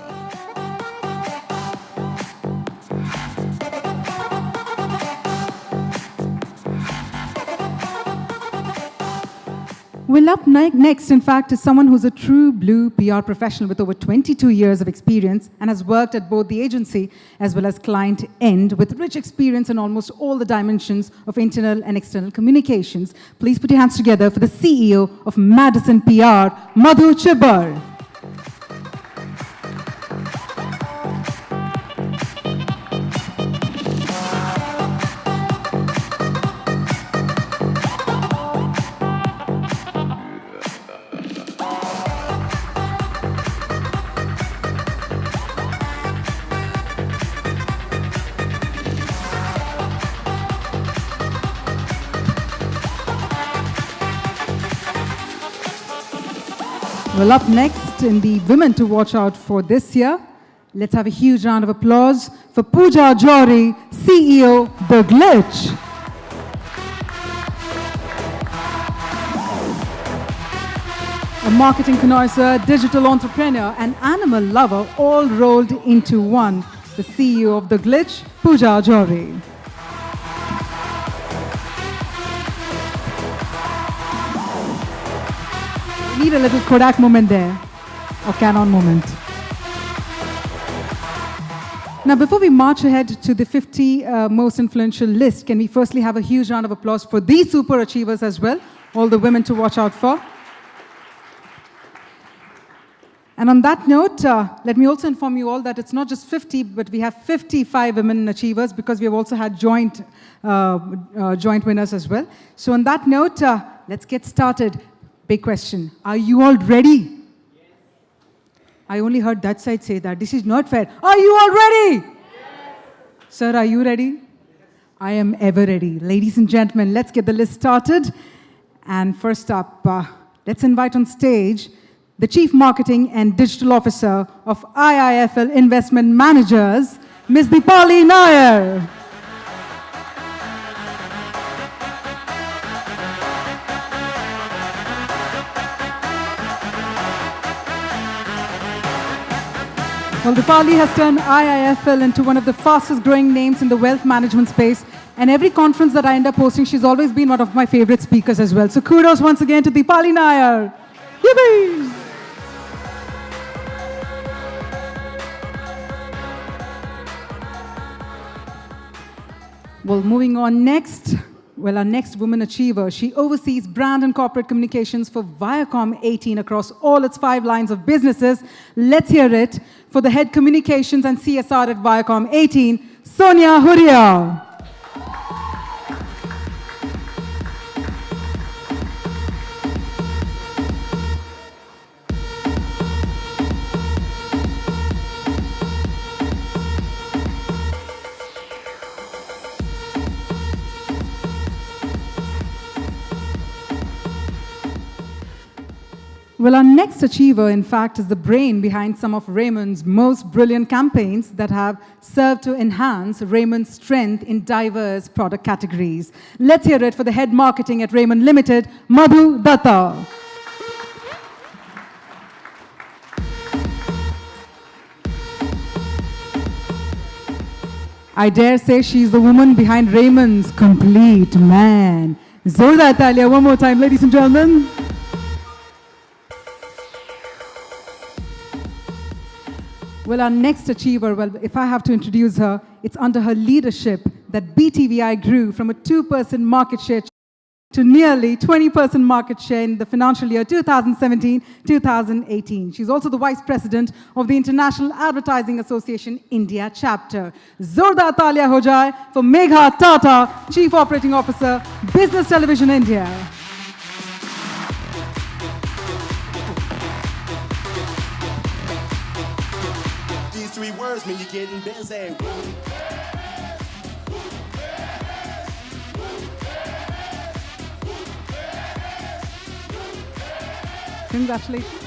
Well, up next, in fact, is someone who's a true blue PR professional with over 22 years of experience and has worked at both the agency as well as client end with rich experience in almost all the dimensions of internal and external communications. Please put your hands together for the CEO of Madison PR, Madhu Chibbar. Well, up next in the women to watch out for this year, let's have a huge round of applause for Pooja Jory, CEO, The Glitch. A marketing connoisseur, digital entrepreneur, and animal lover all rolled into one. The CEO of The Glitch, Pooja Jory. Need a little Kodak moment there, or Canon moment. Now, before we march ahead to the 50 most influential list, can we firstly have a huge round of applause for these super achievers as well, all the women to watch out for. And on that note, let me also inform you all that it's not just 50, but we have 55 women achievers because we have also had joint winners as well. So on that note, let's get started. Big question. Are you all ready? Yes. I only heard that side say that. This is not fair. Are you all ready? Yes. Sir, are you ready? Yes. I am ever ready. Ladies and gentlemen, let's get the list started. And first up, let's invite on stage the Chief Marketing and Digital Officer of IIFL Investment Managers, Ms. Deepali Nair. Well, Deepali has turned IIFL into one of the fastest growing names in the wealth management space, And every conference that I end up hosting, she's always been one of my favorite speakers as well. So kudos once again to Deepali Nair. Yippee! Well, moving on next. Well, our next woman achiever, she oversees brand and corporate communications for Viacom 18 across all its 5 lines of businesses. Let's hear it for the head communications and CSR at Viacom 18, Sonia Huria. Well, our next achiever, in fact, is the brain behind some of Raymond's most brilliant campaigns that have served to enhance Raymond's strength in diverse product categories. Let's hear it for the head marketing at Raymond Limited, Madhu Datta. I dare say she's the woman behind Raymond's complete man. Zorda Italia, one more time, ladies and gentlemen. Well, our next achiever, well, if I have to introduce her, it's under her leadership that BTVI grew from a 2% market share to nearly 20% market share in the financial year 2017-2018. She's also the Vice President of the International Advertising Association India chapter. Zorda Talia ho jaye for Megha Tata, Chief Operating Officer, Business Television India. These 3 words mean you're getting busy. Congratulations.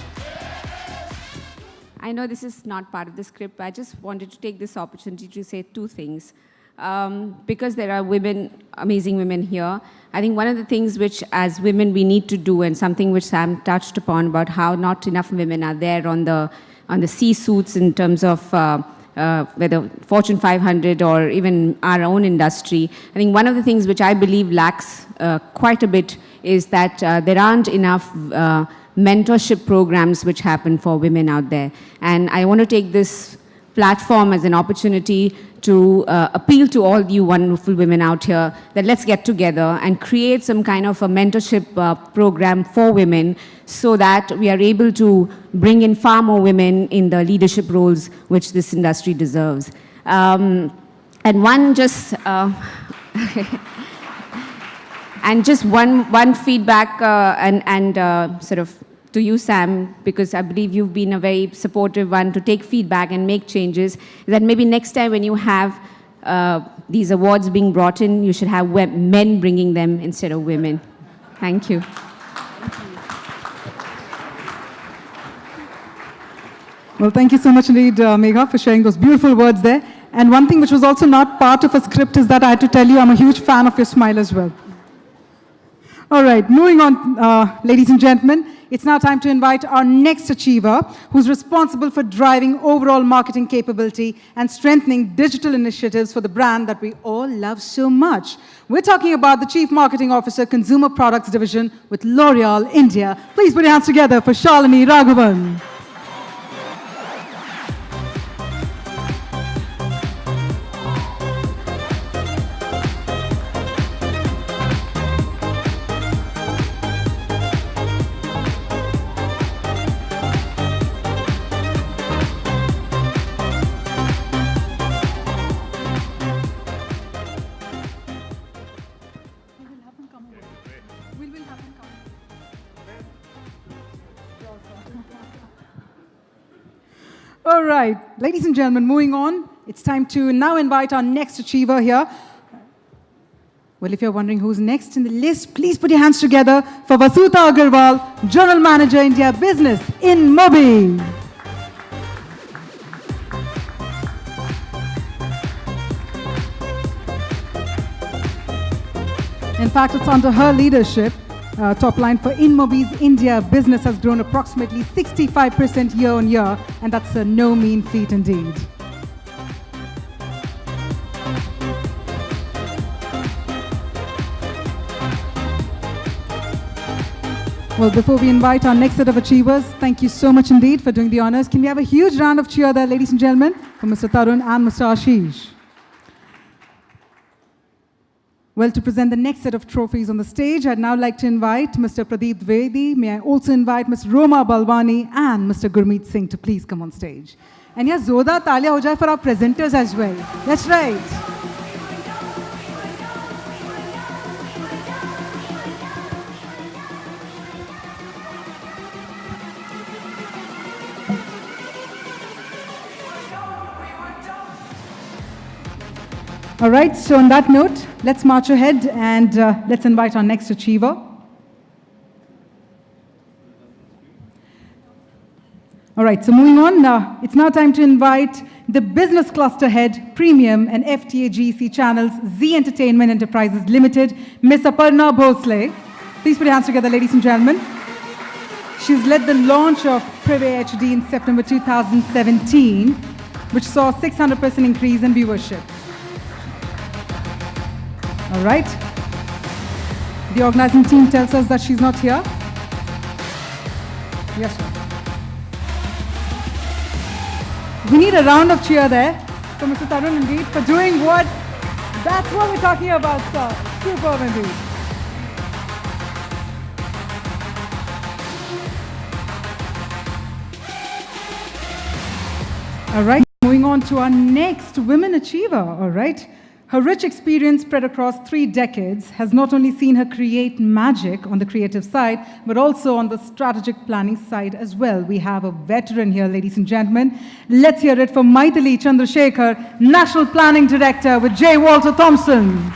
I know this is not part of the script, but I just wanted to take this opportunity to say 2 things. Because there are women, amazing women here, I think one of the things which as women we need to do, and something which Sam touched upon about how not enough women are there on the C-suits in terms of whether Fortune 500 or even our own industry. I think one of the things which I believe lacks quite a bit is that there aren't enough mentorship programs which happen for women out there. And I want to take this platform as an opportunity to appeal to all you wonderful women out here that let's get together and create some kind of a mentorship program for women so that we are able to bring in far more women in the leadership roles which this industry deserves. And one just... and just one feedback and sort of to you, Sam, because I believe you've been a very supportive one to take feedback and make changes, that maybe next time when you have these awards being brought in, you should have men bringing them instead of women. Thank you. Well, thank you so much indeed, Megha, for sharing those beautiful words there. And one thing which was also not part of a script is that I had to tell you I'm a huge fan of your smile as well. All right, moving on, ladies and gentlemen, it's now time to invite our next achiever, who's responsible for driving overall marketing capability and strengthening digital initiatives for the brand that we all love so much. We're talking about the Chief Marketing Officer, Consumer Products Division with L'Oreal India. Please put your hands together for Shalini Raghavan. All right, ladies and gentlemen, moving on, it's time to now invite our next achiever here. Well, if you're wondering who's next in the list, please put your hands together for Vasuta Agarwal, General Manager, India Business in Mobi. In fact, it's under her leadership. Top line for InMobi's India business has grown approximately 65% year on year, and that's a no mean feat indeed. Well, before we invite our next set of achievers, thank you so much indeed for doing the honors. Can we have a huge round of cheer there, ladies and gentlemen, for Mr. Tarun and Mr. Ashish? Well, to present the next set of trophies on the stage, I'd now like to invite Mr. Pradeep Dwivedi. May I also invite Ms. Roma Balwani and Mr. Gurmeet Singh to please come on stage. And yeah, Zoda Talia ho jaye for our presenters as well. That's right. All right, so on that note, let's march ahead and let's invite our next achiever. All right, so moving on, it's now time to invite the Business Cluster Head, Premium and FTA GC Channels, Z Entertainment Enterprises Limited, Ms. Aparna Bhosle. Please put your hands together, ladies and gentlemen. She's led the launch of Privé HD in September 2017, which saw a 600% increase in viewership. All right. The organizing team tells us that she's not here. Yes, sir. We need a round of cheer there for Mr. Tarun indeed for doing what, that's what we're talking about, sir. Superb indeed. All right, moving on to our next women achiever, all right. Her rich experience spread across 3 decades has not only seen her create magic on the creative side, but also on the strategic planning side as well. We have a veteran here, ladies and gentlemen. Let's hear it from Maithili Chandrasekhar, National Planning Director with J. Walter Thompson.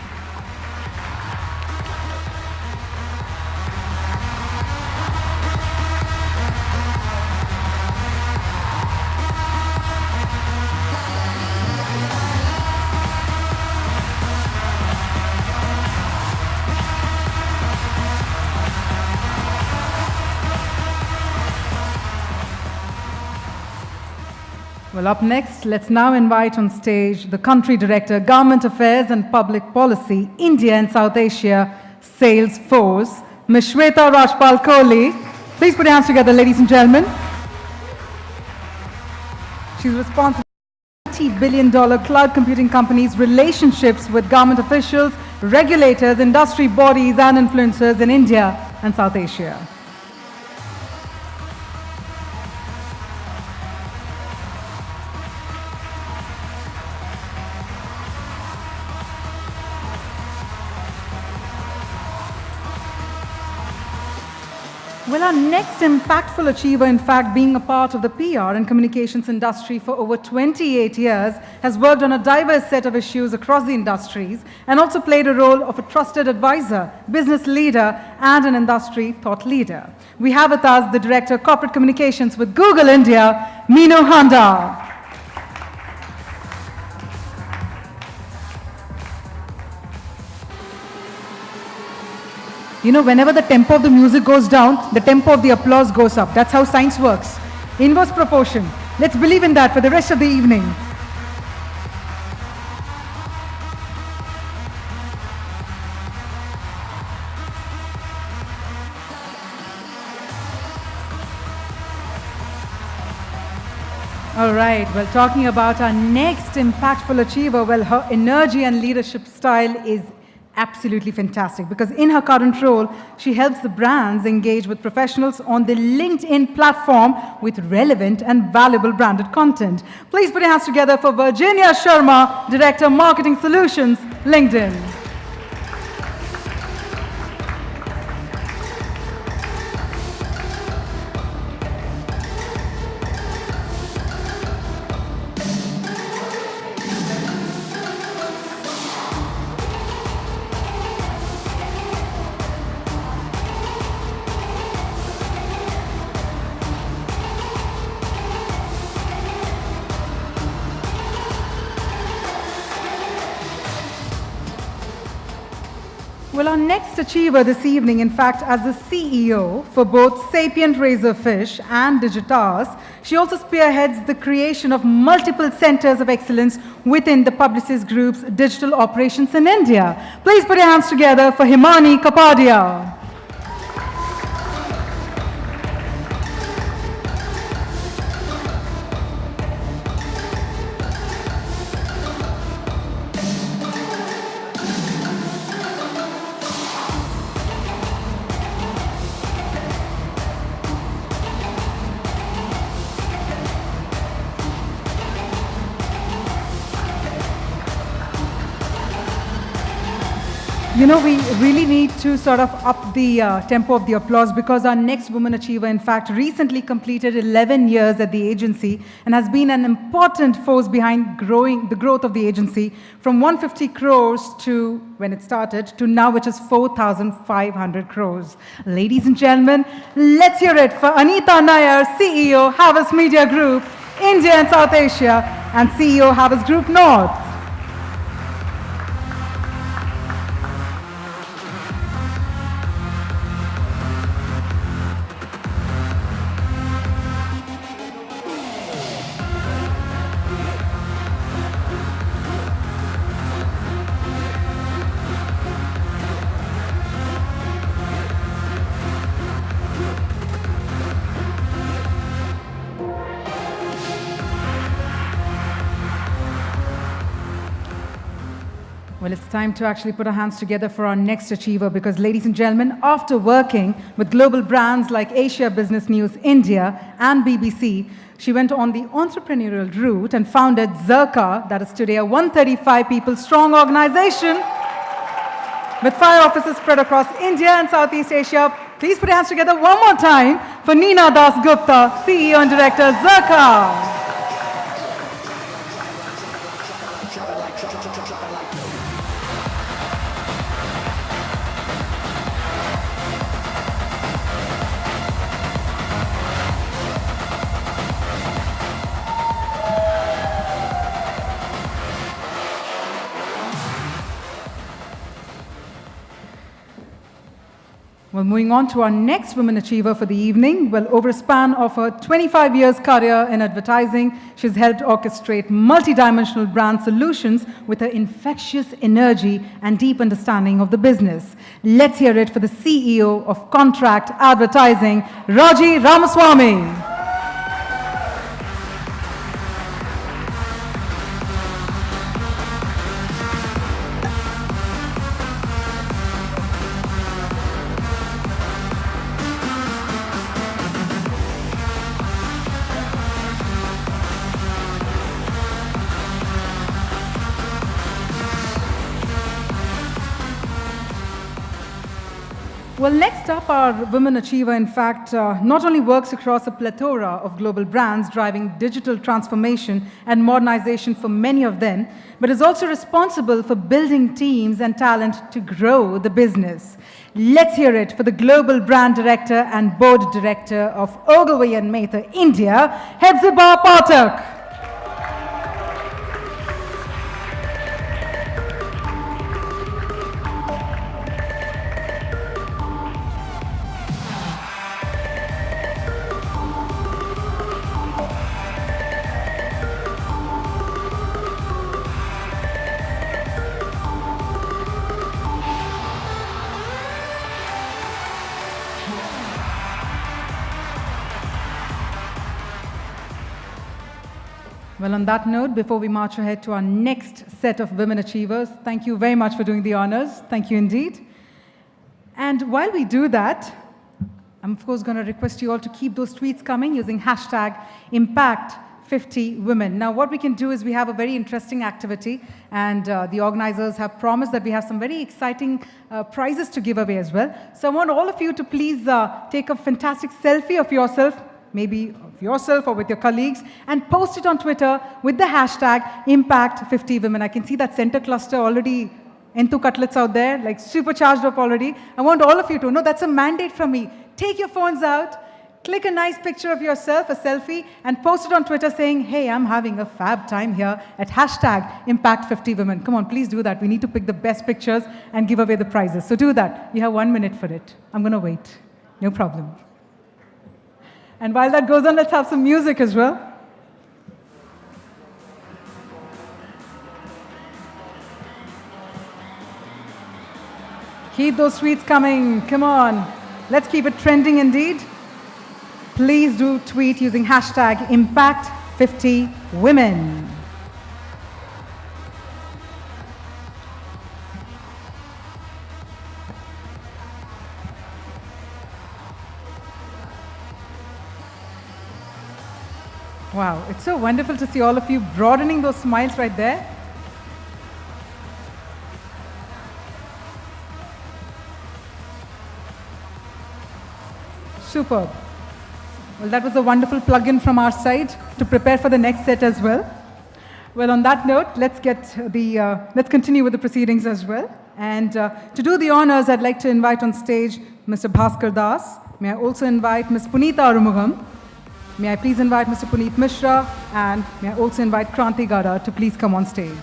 Well, up next, let's now invite on stage the Country Director, Government Affairs and Public Policy, India and South Asia, Sales Force, Ms. Shweta Rajpal Kohli. Please put your hands together, ladies and gentlemen. She's responsible for $80 billion cloud computing company's relationships with government officials, regulators, industry bodies, and influencers in India and South Asia. Well, our next impactful achiever, in fact, being a part of the PR and communications industry for over 28 years, has worked on a diverse set of issues across the industries and also played a role of a trusted advisor, business leader, and an industry thought leader. We have with us the Director of Corporate Communications with Google India, Meenu Handa. You know, whenever the tempo of the music goes down, the tempo of the applause goes up. That's how science works. Inverse proportion. Let's believe in that for the rest of the evening. All right, well, talking about our next impactful achiever, well, her energy and leadership style is absolutely fantastic because in her current role, she helps the brands engage with professionals on the LinkedIn platform with relevant and valuable branded content. Please put your hands together for Virginia Sharma, Director Marketing Solutions, LinkedIn. Well, our next achiever this evening, in fact, as the CEO for both Sapient Razorfish and Digitas, she also spearheads the creation of multiple centers of excellence within the Publicis Group's digital operations in India. Please put your hands together for Himani Kapadia. You know, we really need to sort of up the tempo of the applause because our next woman achiever, in fact, recently completed 11 years at the agency and has been an important force behind the growth of the agency from 150 crores to, when it started, to now which is 4,500 crores. Ladies and gentlemen, let's hear it for Anita Nair, CEO, Havas Media Group, India and South Asia, and CEO, Havas Group North. Well, it's time to actually put our hands together for our next achiever because, ladies and gentlemen, after working with global brands like Asia Business News India and BBC, she went on the entrepreneurial route and founded Zirka, that is today a 135 people strong organization with 5 offices spread across India and Southeast Asia. Please put your hands together one more time for Neena Das Gupta, CEO and Director, Zirka. Well, moving on to our next women achiever for the evening. Well, over a span of her 25 years career in advertising, she's helped orchestrate multi-dimensional brand solutions with her infectious energy and deep understanding of the business. Let's hear it for the CEO of Contract Advertising, Raji Ramaswamy. Well, next up, our women achiever, in fact, not only works across a plethora of global brands, driving digital transformation and modernization for many of them, but is also responsible for building teams and talent to grow the business. Let's hear it for the Global Brand Director and Board Director of Ogilvy and Mather India, Hepzibah Pathak. Well, on that note, before we march ahead to our next set of women achievers, thank you very much for doing the honors. Thank you indeed. And while we do that, I'm of course going to request you all to keep those tweets coming using hashtag Impact50Women. Now, what we can do is we have a very interesting activity, and the organizers have promised that we have some very exciting prizes to give away as well. So I want all of you to please take a fantastic selfie of yourself, maybe of yourself or with your colleagues, and post it on Twitter with the hashtag Impact50Women. I can see that center cluster already, Entu cutlets out there, like super charged up already. I want all of you to know that's a mandate from me. Take your phones out, click a nice picture of yourself, a selfie, and post it on Twitter saying, hey, I'm having a fab time here at hashtag Impact50Women. Come on, please do that. We need to pick the best pictures and give away the prizes. So do that. You have 1 minute for it. I'm going to wait. No problem. And while that goes on, let's have some music as well. Keep those tweets coming. Come on. Let's keep it trending indeed. Please do tweet using hashtag Impact50Women. Wow, it's so wonderful to see all of you broadening those smiles right there. Superb. Well, that was a wonderful plug-in from our side to prepare for the next set as well. Well, on that note, let's continue with the proceedings as well. And to do the honors, I'd like to invite on stage Mr. Bhaskar Das. May I also invite Ms. Punita Arumugam. May I please invite Mr. Puneet Mishra, and may I also invite Kranti Gada to please come on stage.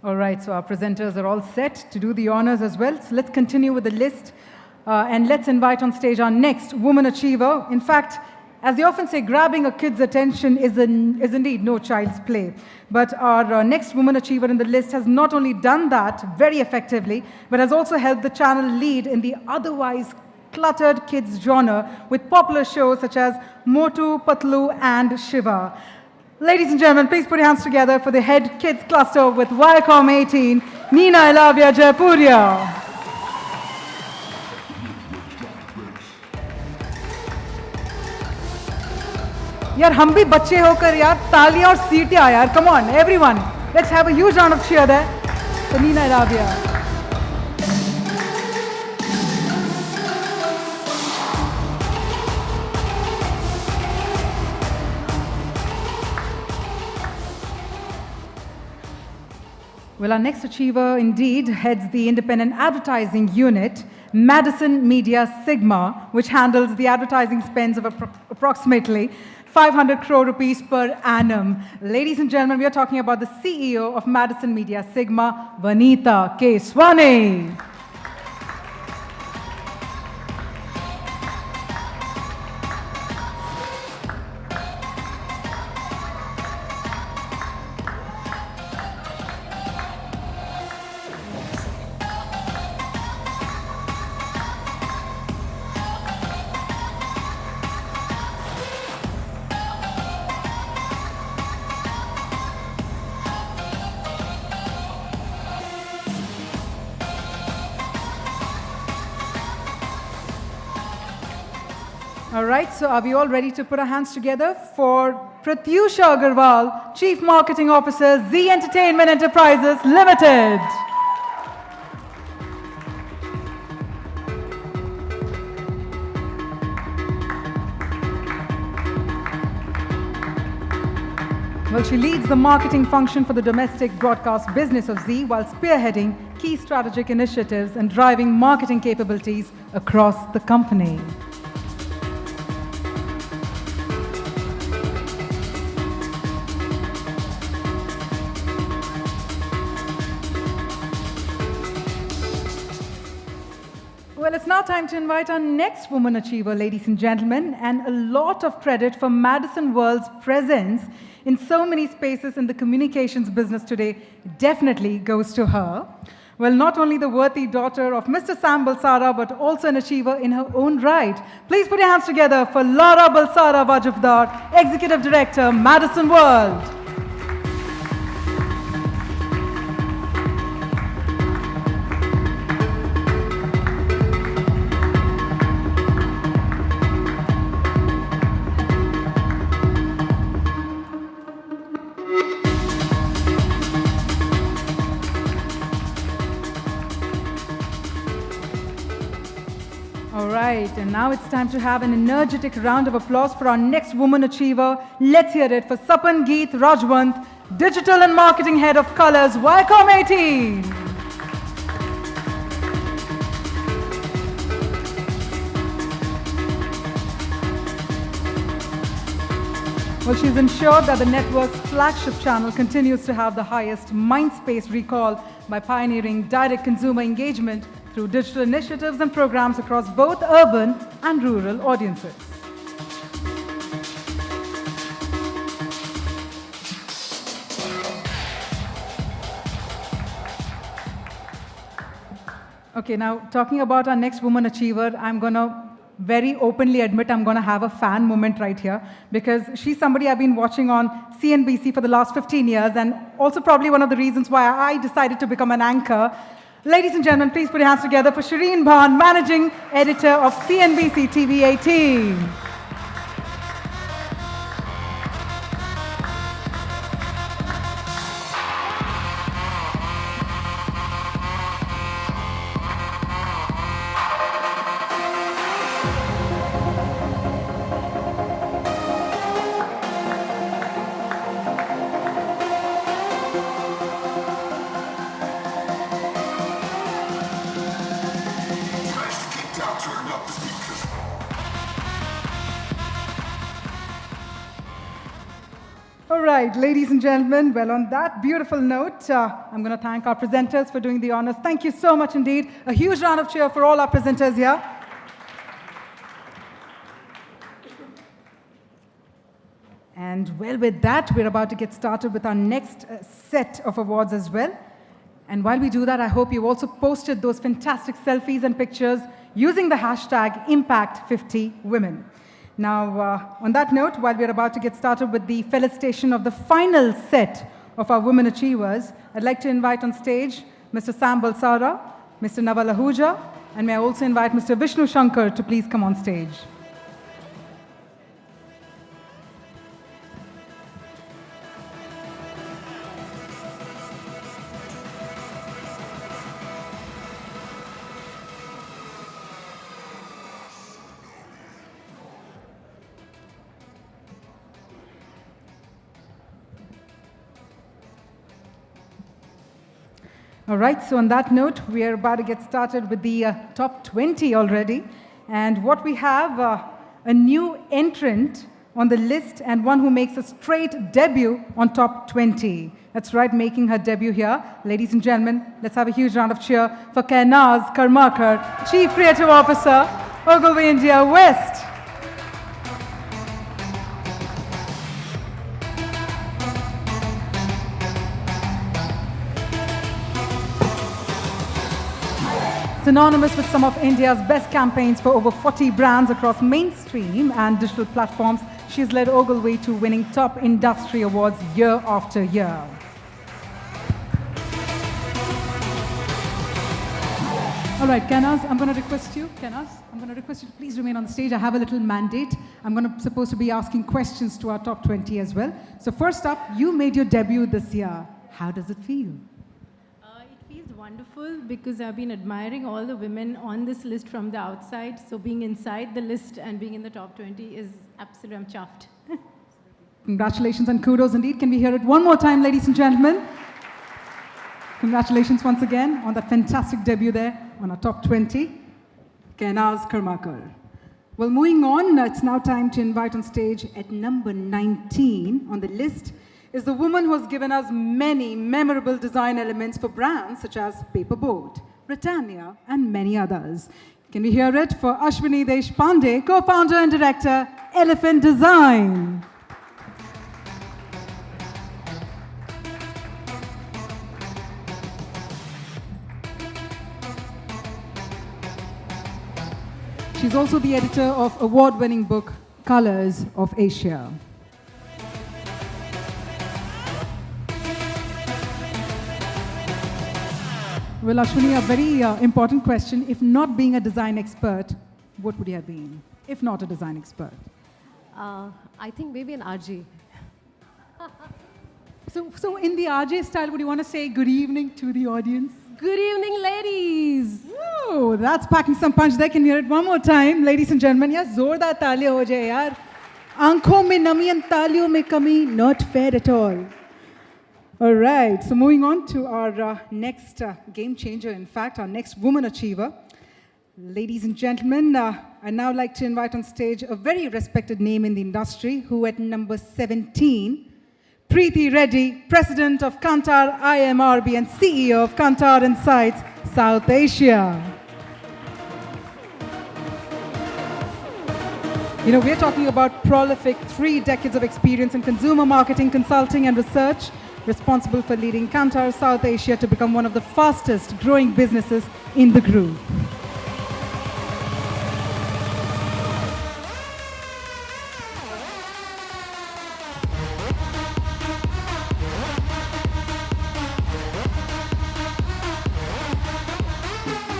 All right, so our presenters are all set to do the honors as well. So let's continue with the list and let's invite on stage our next woman achiever. In fact, as they often say, grabbing a kid's attention is indeed no child's play. But our next woman achiever in the list has not only done that very effectively, but has also helped the channel lead in the otherwise cluttered kids genre with popular shows such as Motu, Patlu, and Shiva. Ladies and gentlemen, please put your hands together for the head kids cluster with Viacom 18, Nina Elavia Jaipuria. यार हम भी बच्चे होकर यार तालियां और सीटियां यार, come on everyone, let's have a huge round of cheer there for Nina Elavia. Well, our next achiever indeed heads the independent advertising unit, Madison Media Sigma, which handles the advertising spends of approximately 500 crore rupees per annum. Ladies and gentlemen, we are talking about the CEO of Madison Media Sigma, Vanita Keswani. All right, so are we all ready to put our hands together for Pratyusha Agarwal, Chief Marketing Officer, Z Entertainment Enterprises Limited. Well, she leads the marketing function for the domestic broadcast business of Z while spearheading key strategic initiatives and driving marketing capabilities across the company. Well, it's now time to invite our next woman achiever, ladies and gentlemen, and a lot of credit for Madison World's presence in so many spaces in the communications business today definitely goes to her. Well, not only the worthy daughter of Mr. Sam Balsara, but also an achiever in her own right. Please put your hands together for Laura Balsara Wajifdar, Executive Director, Madison World. All right, and now it's time to have an energetic round of applause for our next woman achiever. Let's hear it for Sapan Geet Rajwant, Digital and Marketing Head of Colors, Viacom 18. Well, she's ensured that the network's flagship channel continues to have the highest mindspace recall by pioneering direct consumer engagement through digital initiatives and programs across both urban and rural audiences. Okay, now talking about our next woman achiever, I'm going to very openly admit I'm going to have a fan moment right here because she's somebody I've been watching on CNBC for the last 15 years and also probably one of the reasons why I decided to become an anchor. Ladies and gentlemen, please put your hands together for Shireen Bhan, Managing Editor of CNBC TV 18. All right, ladies and gentlemen, well, on that beautiful note, I'm going to thank our presenters for doing the honors. Thank you so much indeed. A huge round of cheer for all our presenters here. And well, with that, we're about to get started with our next set of awards as well. And while we do that, I hope you've also posted those fantastic selfies and pictures using the hashtag Impact50Women. Now, on that note, while we're about to get started with the felicitation of the final set of our Women Achievers, I'd like to invite on stage Mr. Sam Balsara, Mr. Naval Ahuja, and may I also invite Mr. Vishnu Shankar to please come on stage. All right, so on that note, we are about to get started with the top 20 already. And what we have, a new entrant on the list and one who makes a straight debut on top 20. That's right, making her debut here. Ladies and gentlemen, let's have a huge round of cheer for Kainaz Karmakar, Chief Creative Officer, Ogilvy India West. Synonymous with some of India's best campaigns for over 40 brands across mainstream and digital platforms, she's led Ogilvy to winning top industry awards year after year. All right, Kainaz, I'm going to request you, to please remain on the stage. I have a little mandate. I'm supposed to be asking questions to our top 20 as well. So first up, you made your debut this year. How does it feel? Wonderful, because I've been admiring all the women on this list from the outside. So being inside the list and being in the top 20 is absolutely, I'm chuffed. Congratulations and kudos indeed. Can we hear it one more time, ladies and gentlemen? Congratulations once again on that fantastic debut there on our top 20. Kainaz Karmakar. Well, moving on, it's now time to invite on stage at number 19 on the list is the woman who has given us many memorable design elements for brands such as Paperboat, Britannia, and many others. Can we hear it for Ashwini Deshpande, co-founder and director, Elephant Design. She's also the editor of award-winning book, Colors of Asia. Well, Ashwini, a very important question. If not being a design expert, what would you have been, if not a design expert? I think maybe an RJ. So in the RJ style, would you want to say good evening to the audience? Good evening, ladies. Whoa, that's packing some punch there. Can you hear it one more time, ladies and gentlemen? Yeah, zordar taaliyan ho jaye yaar. Aankhon mein nami and taaliyon mein kami, not fair at all. All right, so moving on to our next game changer, in fact, our next woman achiever. Ladies and gentlemen, I'd now like to invite on stage a very respected name in the industry who at number 17, Preeti Reddy, President of Kantar IMRB and CEO of Kantar Insights, South Asia. You know, we're talking about prolific 3 decades of experience in consumer marketing, consulting and research, responsible for leading Kantar South Asia to become one of the fastest growing businesses in the group.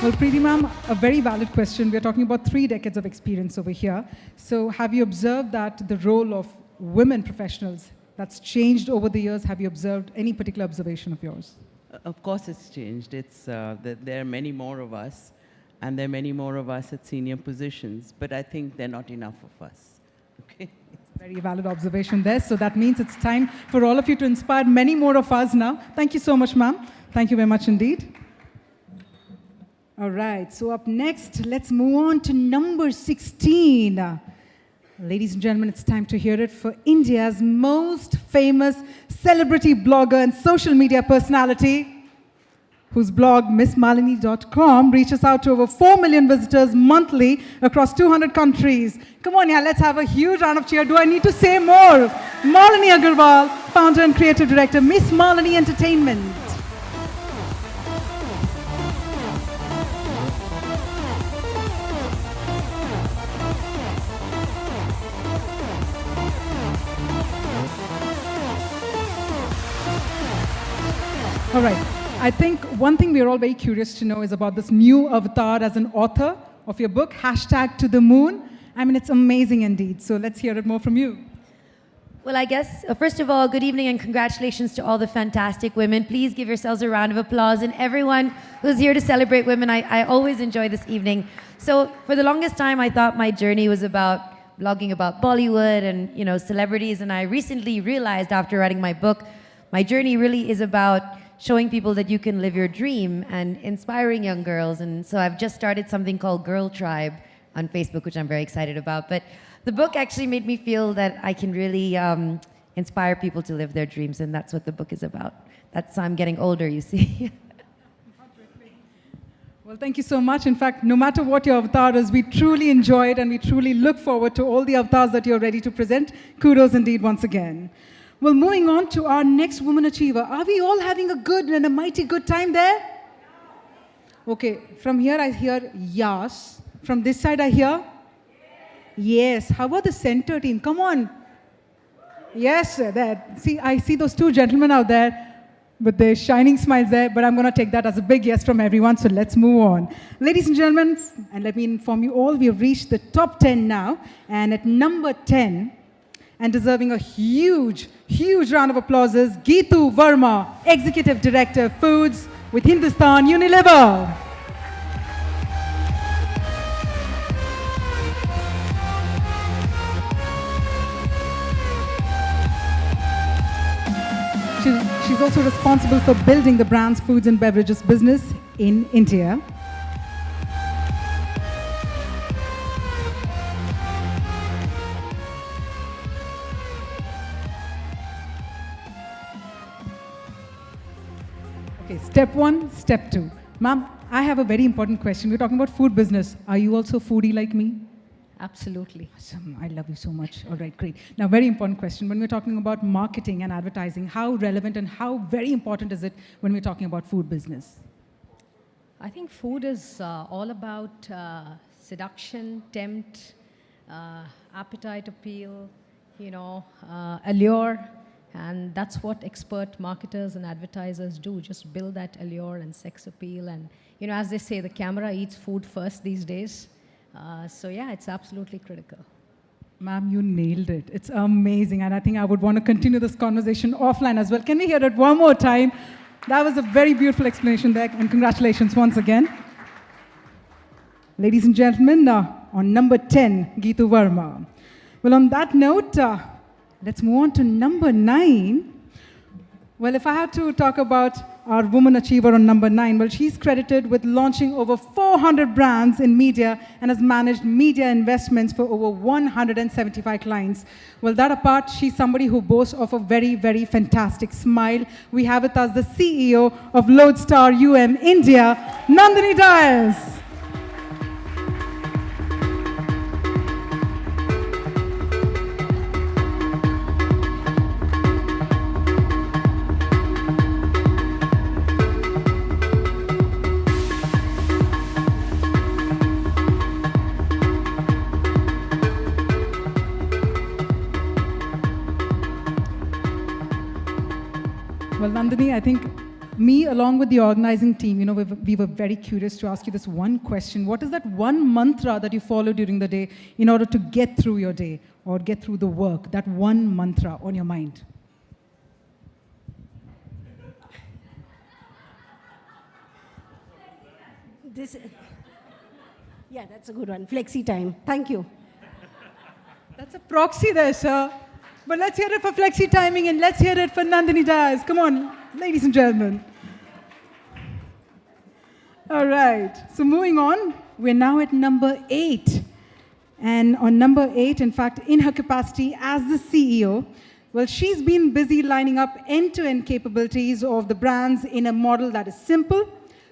Well, Preeti ma'am, a very valid question. We're talking about 3 decades of experience over here. So have you observed that the role of women professionals that's changed over the years? Have you observed any particular observation of yours? Of course it's changed. There are many more of us, and there are many more of us at senior positions, but I think there are not enough of us. Okay? Very valid observation there. So that means it's time for all of you to inspire many more of us now. Thank you so much, ma'am. Thank you very much indeed. All right, so up next, let's move on to number 16. Ladies and gentlemen, it's time to hear it for India's most famous celebrity blogger and social media personality, whose blog, missmalini.com, reaches out to over 4 million visitors monthly across 200 countries. Come on, yeah, let's have a huge round of cheer. Do I need to say more? Malini Agarwal, founder and creative director, Miss Malini Entertainment. All right. I think one thing we're all very curious to know is about this new avatar as an author of your book, #ToTheMoon. I mean, it's amazing indeed. So let's hear it more from you. Well, I guess, first of all, good evening and congratulations to all the fantastic women. Please give yourselves a round of applause. And everyone who's here to celebrate women, I always enjoy this evening. So for the longest time, I thought my journey was about blogging about Bollywood and, celebrities. And I recently realized after writing my book, my journey really is about showing people that you can live your dream and inspiring young girls. And so I've just started something called Girl Tribe on Facebook, which I'm very excited about. But the book actually made me feel that I can really inspire people to live their dreams, and that's what the book is about. I'm getting older, you see. Well, thank you so much. In fact, no matter what your avatar is, we truly enjoy it and we truly look forward to all the avatars that you're ready to present. Kudos indeed once again. Well, moving on to our next woman achiever. Are we all having a good and a mighty good time there? Okay, from here I hear yes. From this side I hear yes. How about the center team? Come on. Yes, there. See, I see those 2 gentlemen out there with their shining smiles there, but I'm going to take that as a big yes from everyone, so let's move on. Ladies and gentlemen, and let me inform you all, we have reached the top 10 now, and at number 10, and deserving a huge, huge round of applause is Geetu Verma, Executive Director, Foods with Hindustan Unilever. She's also responsible for building the brand's foods and beverages business in India. Okay, step 1, step 2. Ma'am, I have a very important question. We're talking about food business. Are you also foodie like me? Absolutely. Awesome. I love you so much. All right, great. Now, very important question. When we're talking about marketing and advertising, how relevant and how very important is it when we're talking about food business? I think food is all about seduction, tempt, appetite appeal, allure. And that's what expert marketers and advertisers do, just build that allure and sex appeal. And, as they say, the camera eats food first these days. So yeah, it's absolutely critical. Ma'am, you nailed it. It's amazing. And I think I would want to continue this conversation offline as well. Can we hear it one more time? That was a very beautiful explanation there. And congratulations once again. Ladies and gentlemen, on number 10, Geetu Verma. Well, on that note, let's move on to number 9. Well, if I had to talk about our woman achiever on number 9, well, she's credited with launching over 400 brands in media and has managed media investments for over 175 clients. Well, that apart, she's somebody who boasts of a very, very fantastic smile. We have with us the CEO of Lodestar India, Nandini Dias. Well, Nandini, I think me, along with the organizing team, we were very curious to ask you this one question. What is that one mantra that you follow during the day in order to get through your day or get through the work? That one mantra on your mind. Yeah, that's a good one. Flexi time. Thank you. That's a proxy there, sir. But let's hear it for flexi timing and let's hear it for Nandini Dias. Come on, ladies and gentlemen. All right, so moving on, we're now at number 8. And on number 8, in fact, in her capacity as the CEO, well, she's been busy lining up end-to-end capabilities of the brands in a model that is simple,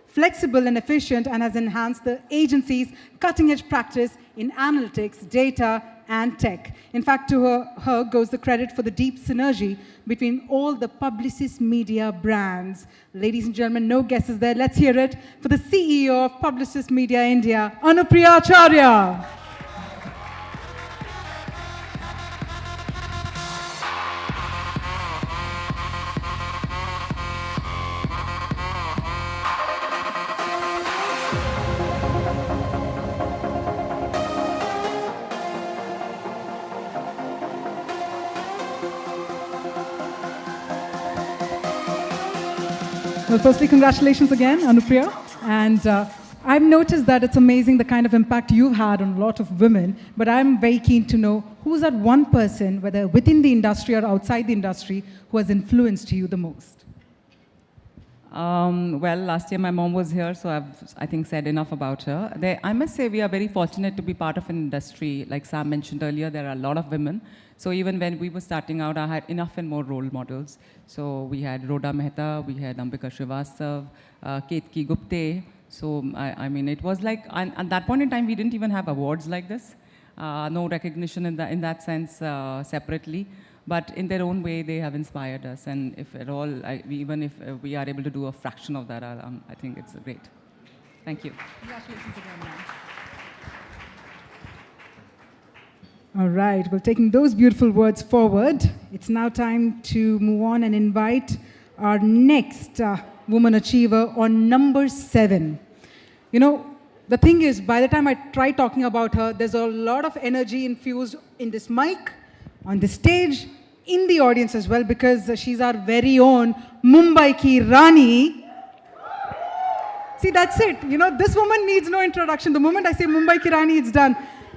flexible and efficient, and has enhanced the agency's cutting-edge practice in analytics, data, and tech. In fact, to her goes the credit for the deep synergy between all the Publicis Media brands. Ladies and gentlemen, no guesses there. Let's hear it for the CEO of Publicis Media India, Anupriya Acharya. Well, firstly, congratulations again, Anupriya. And I've noticed that it's amazing the kind of impact you've had on a lot of women, but I'm very keen to know who's that one person, whether within the industry or outside the industry, who has influenced you the most? Well, last year my mom was here, so I think, said enough about her. I must say we are very fortunate to be part of an industry. Like Sam mentioned earlier, there are a lot of women. So even when we were starting out, I had enough and more role models. So we had Rhoda Mehta, we had Ambika Srivastav, Ketki Gupte. So I mean, it was like, at that point in time, we didn't even have awards like this. No recognition in that sense separately. But in their own way, they have inspired us. And if at all, even if we are able to do a fraction of that, I think it's great. Thank you. Congratulations again, ma'am. All right, well, taking those beautiful words forward, it's now time to move on and invite our next woman achiever on number 7. You know, the thing is, by the time I try talking about her, there's a lot of energy infused in this mic, on the stage, in the audience as well, because she's our very own Mumbai ki Rani. See, that's it. You know, this woman needs no introduction. The moment I say Mumbai ki Rani, it's done.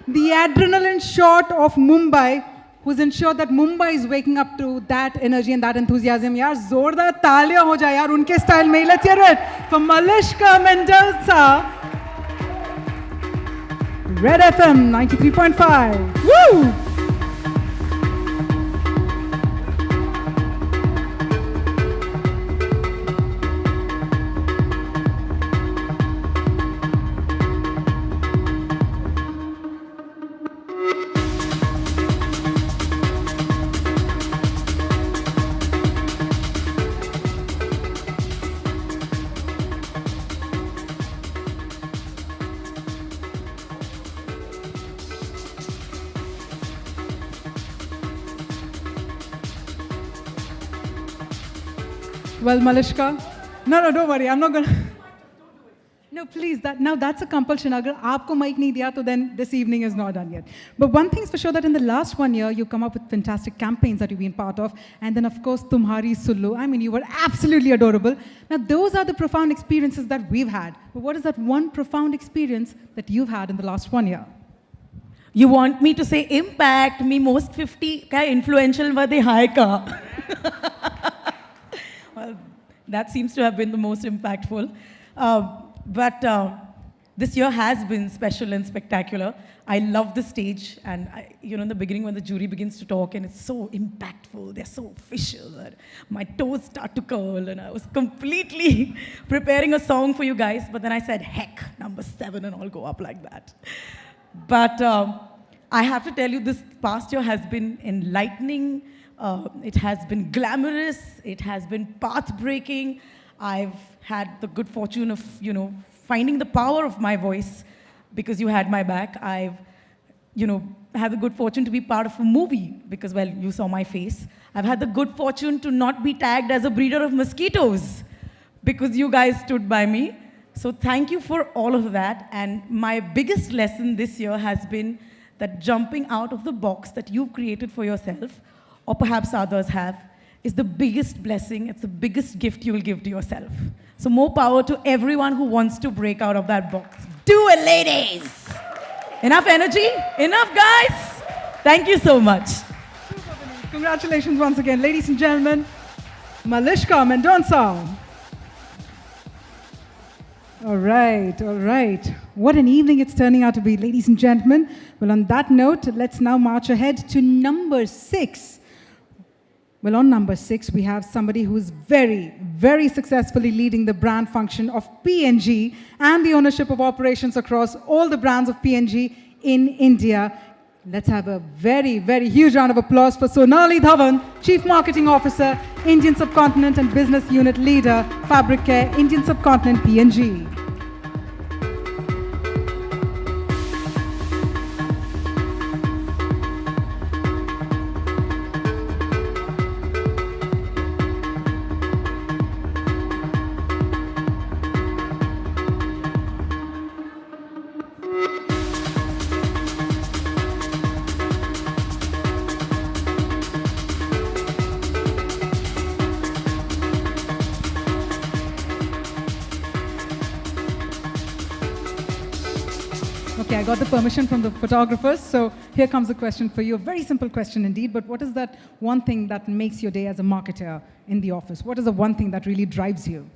The adrenaline shot of Mumbai, who's ensured that Mumbai is waking up to that energy and that enthusiasm. Yaar, zordar taaliyan ho jaye yaar, unke style mein. Let's hear it for Malishka Mendoza. Red FM 93.5. Woo! Well, Malishka, no, don't worry. I'm not going to. No, please. Now that's a compulsion. Agar aapko mic nahi diya, to then this evening is not done yet. But one thing's for sure that in the last 1 year, you've come up with fantastic campaigns that you've been part of. And then, of course, Tumhari Sullu. I mean, you were absolutely adorable. Now, those are the profound experiences that we've had. But what is that one profound experience that you've had in the last 1 year? You want me to say impact, me most 50 ka influential vade hai ka. Well, that seems to have been the most impactful. But this year has been special and spectacular. I love the stage, and in the beginning when the jury begins to talk and it's so impactful, they're so official, that my toes start to curl, and I was completely preparing a song for you guys, but then I said, heck, number 7, and I'll go up like that. But I have to tell you, this past year has been enlightening. It has been glamorous. It has been path-breaking. I've had the good fortune of, finding the power of my voice because you had my back. I've, had the good fortune to be part of a movie because, well, you saw my face. I've had the good fortune to not be tagged as a breeder of mosquitoes because you guys stood by me. So thank you for all of that. And my biggest lesson this year has been that jumping out of the box that you've created for yourself, or perhaps others have, is the biggest blessing. It's the biggest gift you will give to yourself. So more power to everyone who wants to break out of that box. Do it, ladies! Enough energy? Enough, guys? Thank you so much. Congratulations once again, ladies and gentlemen. Malishka Mendonça. All right, all right. What an evening it's turning out to be, ladies and gentlemen. Well, on that note, let's now march ahead to number 6. Well, on number 6, we have somebody who's very, very successfully leading the brand function of P&G and the ownership of operations across all the brands of P&G in India. Let's have a very, very huge round of applause for Sonali Dhawan, Chief Marketing Officer, Indian Subcontinent and Business Unit Leader, Fabric Care, Indian Subcontinent, P&G. Okay, I got the permission from the photographers, so here comes a question for you. A very simple question indeed, but what is that one thing that makes your day as a marketer in the office? What is the one thing that really drives you?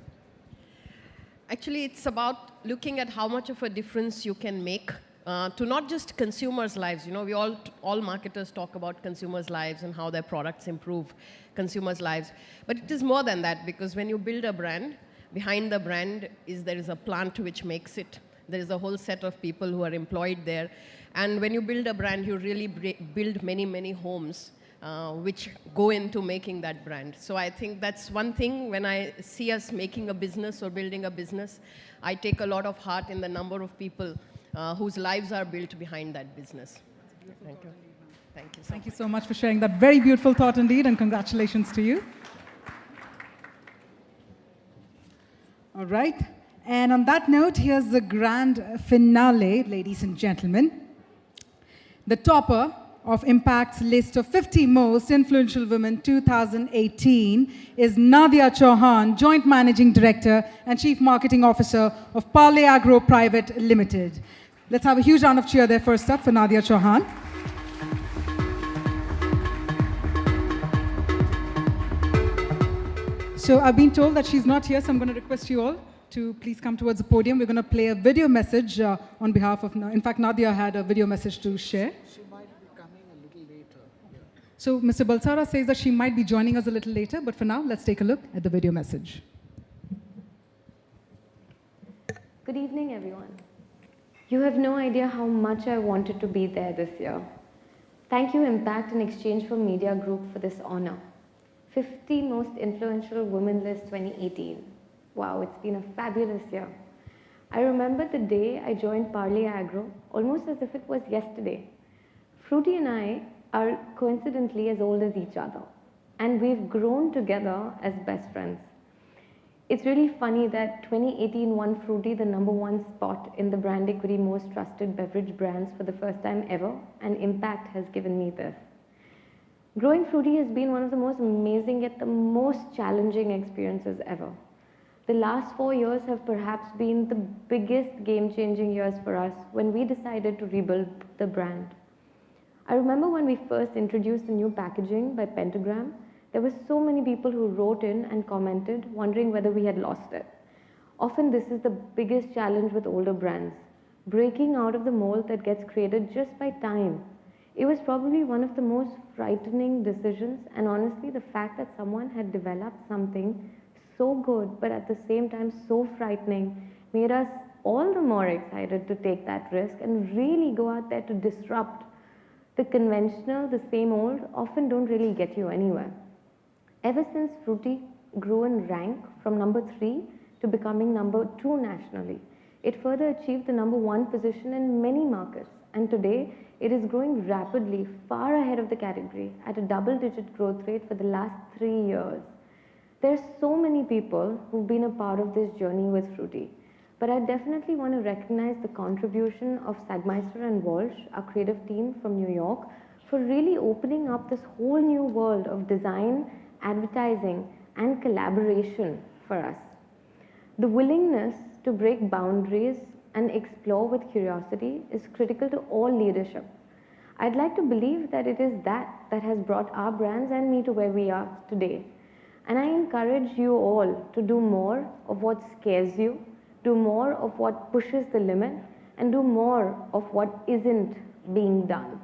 Actually, it's about looking at how much of a difference you can make to not just consumers' lives. You know, we all marketers talk about consumers' lives and how their products improve consumers' lives. But it is more than that, because when you build a brand, behind the brand there is a plant which makes it. There is a whole set of people who are employed there. And when you build a brand, you really build many, many homes which go into making that brand. So I think that's one thing. When I see us making a business or building a business, I take a lot of heart in the number of people whose lives are built behind that business. Thank you. Thank you. Thank you so much for sharing that very beautiful thought indeed, and congratulations to you. All right. And on that note, here's the grand finale, ladies and gentlemen. The topper of Impact's list of 50 most influential women 2018 is Nadia Chauhan, Joint Managing Director and Chief Marketing Officer of Parle Agro Private Limited. Let's have a huge round of cheer there first up for Nadia Chauhan. So I've been told that she's not here, so I'm going to request you all to please come towards the podium. We're going to play a video message on behalf of, in fact, Nadia had a video message to share. She might be coming a little later. So Mr. Balsara says that she might be joining us a little later, but for now, let's take a look at the video message. Good evening, everyone. You have no idea how much I wanted to be there this year. Thank you, Impact and Exchange for Media Group, for this honor. 50 Most Influential Women List 2018. Wow, it's been a fabulous year. I remember the day I joined Parle Agro almost as if it was yesterday. Fruity and I are coincidentally as old as each other, and we've grown together as best friends. It's really funny that 2018 won Fruity the #1 spot in the brand equity most trusted beverage brands for the first time ever, and Impact has given me this. Growing Fruity has been one of the most amazing yet the most challenging experiences ever. The last 4 years have perhaps been the biggest game-changing years for us when we decided to rebuild the brand. I remember when we first introduced the new packaging by Pentagram, there were so many people who wrote in and commented, wondering whether we had lost it. Often this is the biggest challenge with older brands, breaking out of the mold that gets created just by time. It was probably one of the most frightening decisions, and honestly, the fact that someone had developed something so good, but at the same time so frightening, made us all the more excited to take that risk and really go out there to disrupt. The conventional, the same old, often don't really get you anywhere. Ever since Fruity grew in rank from #3 to becoming #2 nationally, it further achieved the #1 position in many markets, and today it is growing rapidly, far ahead of the category, at a double-digit growth rate for the last 3 years. There's so many people who've been a part of this journey with Fruity, but I definitely want to recognize the contribution of Sagmeister and Walsh, our creative team from New York, for really opening up this whole new world of design, advertising, and collaboration for us. The willingness to break boundaries and explore with curiosity is critical to all leadership. I'd like to believe that it is that has brought our brands and me to where we are today. And I encourage you all to do more of what scares you, do more of what pushes the limit, and do more of what isn't being done.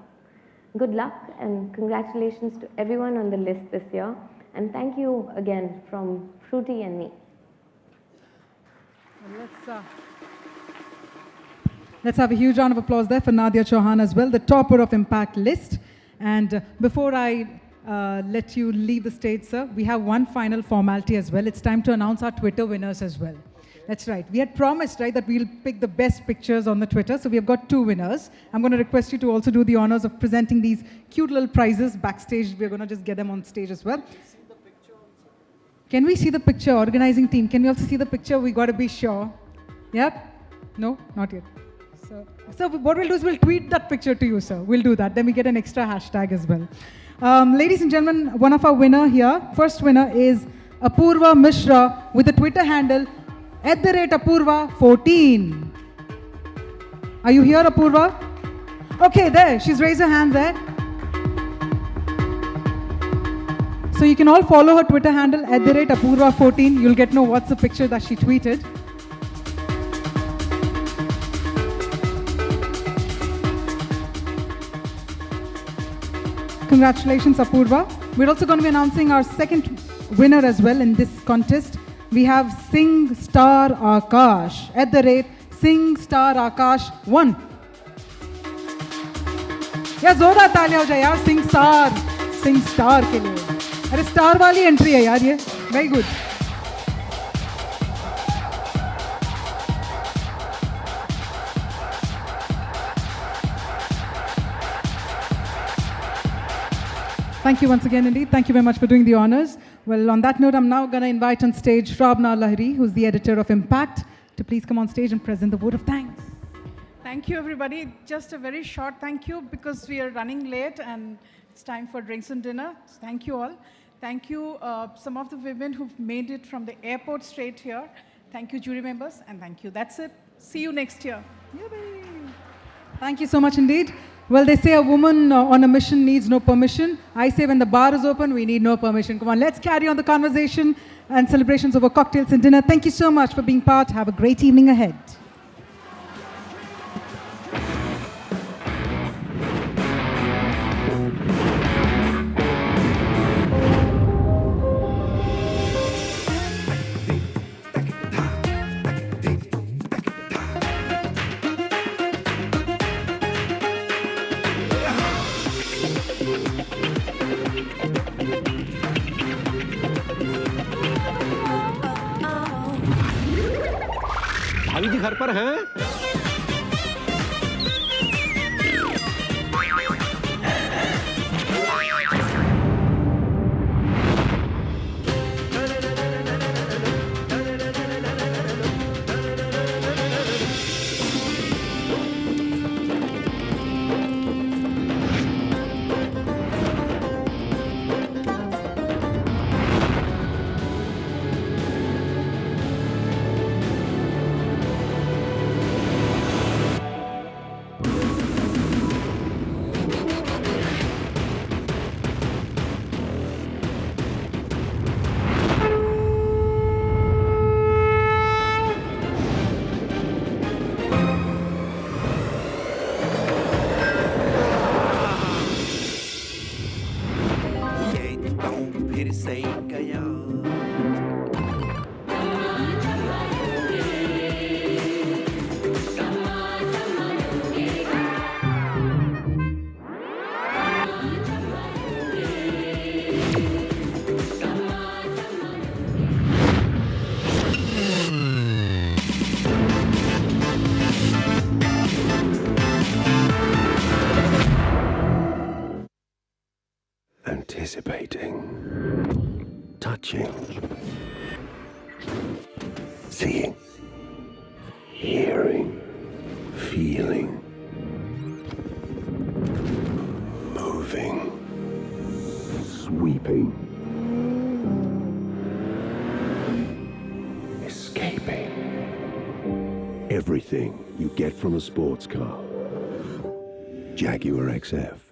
Good luck and congratulations to everyone on the list this year. And thank you again from Fruity and me. Let's have a huge round of applause there for Nadia Chauhan as well, the topper of Impact List. And before I let you leave the stage, sir, we have one final formality as well. It's time to announce our Twitter winners as well. That's right. We had promised, right, that we'll pick the best pictures on the Twitter. So we have got 2 winners. I'm going to request you to also do the honors of presenting these cute little prizes backstage. We're going to just get them on stage as well. Can we see the picture, organizing team? Can we also see the picture? We got to be sure. Yep? No? Not yet. So what we'll do is we'll tweet that picture to you, sir. We'll do that. Then we get an extra hashtag as well. Ladies and gentlemen, one of our winner here, first winner is Apurva Mishra with the Twitter handle @Apurva14. Are you here, Apurva? Okay, there. She's raised her hand there. So you can all follow her Twitter handle @Apurva14. You'll get to know what's the picture that she tweeted. Congratulations, Apurva. We're also going to be announcing our second winner as well in this contest. We have Sing Star Akash @Sing Star Akash 1. यार जोरदार तालियां हो जाए यार सिंग star के लिए. अरे star वाली एंट्री है यार ये. Very good. Thank you once again, indeed. Thank you very much for doing the honors. Well, on that note, I'm now going to invite on stage Shrabna Lahiri, who's the editor of Impact, to please come on stage and present the vote of thanks. Thank you, everybody. Just a very short thank you because we are running late and it's time for drinks and dinner. So thank you all. Thank you, some of the women who've made it from the airport straight here. Thank you, jury members, and thank you. That's it. See you next year. Thank you so much indeed. Well, they say a woman on a mission needs no permission. I say when the bar is open, we need no permission. Come on, let's carry on the conversation and celebrations over cocktails and dinner. Thank you so much for being part. Have a great evening ahead. भाभी जी घर पर हैं? Anticipating. touching, seeing, hearing, feeling, moving, sweeping, escaping. Everything you get from a sports car. Jaguar XF.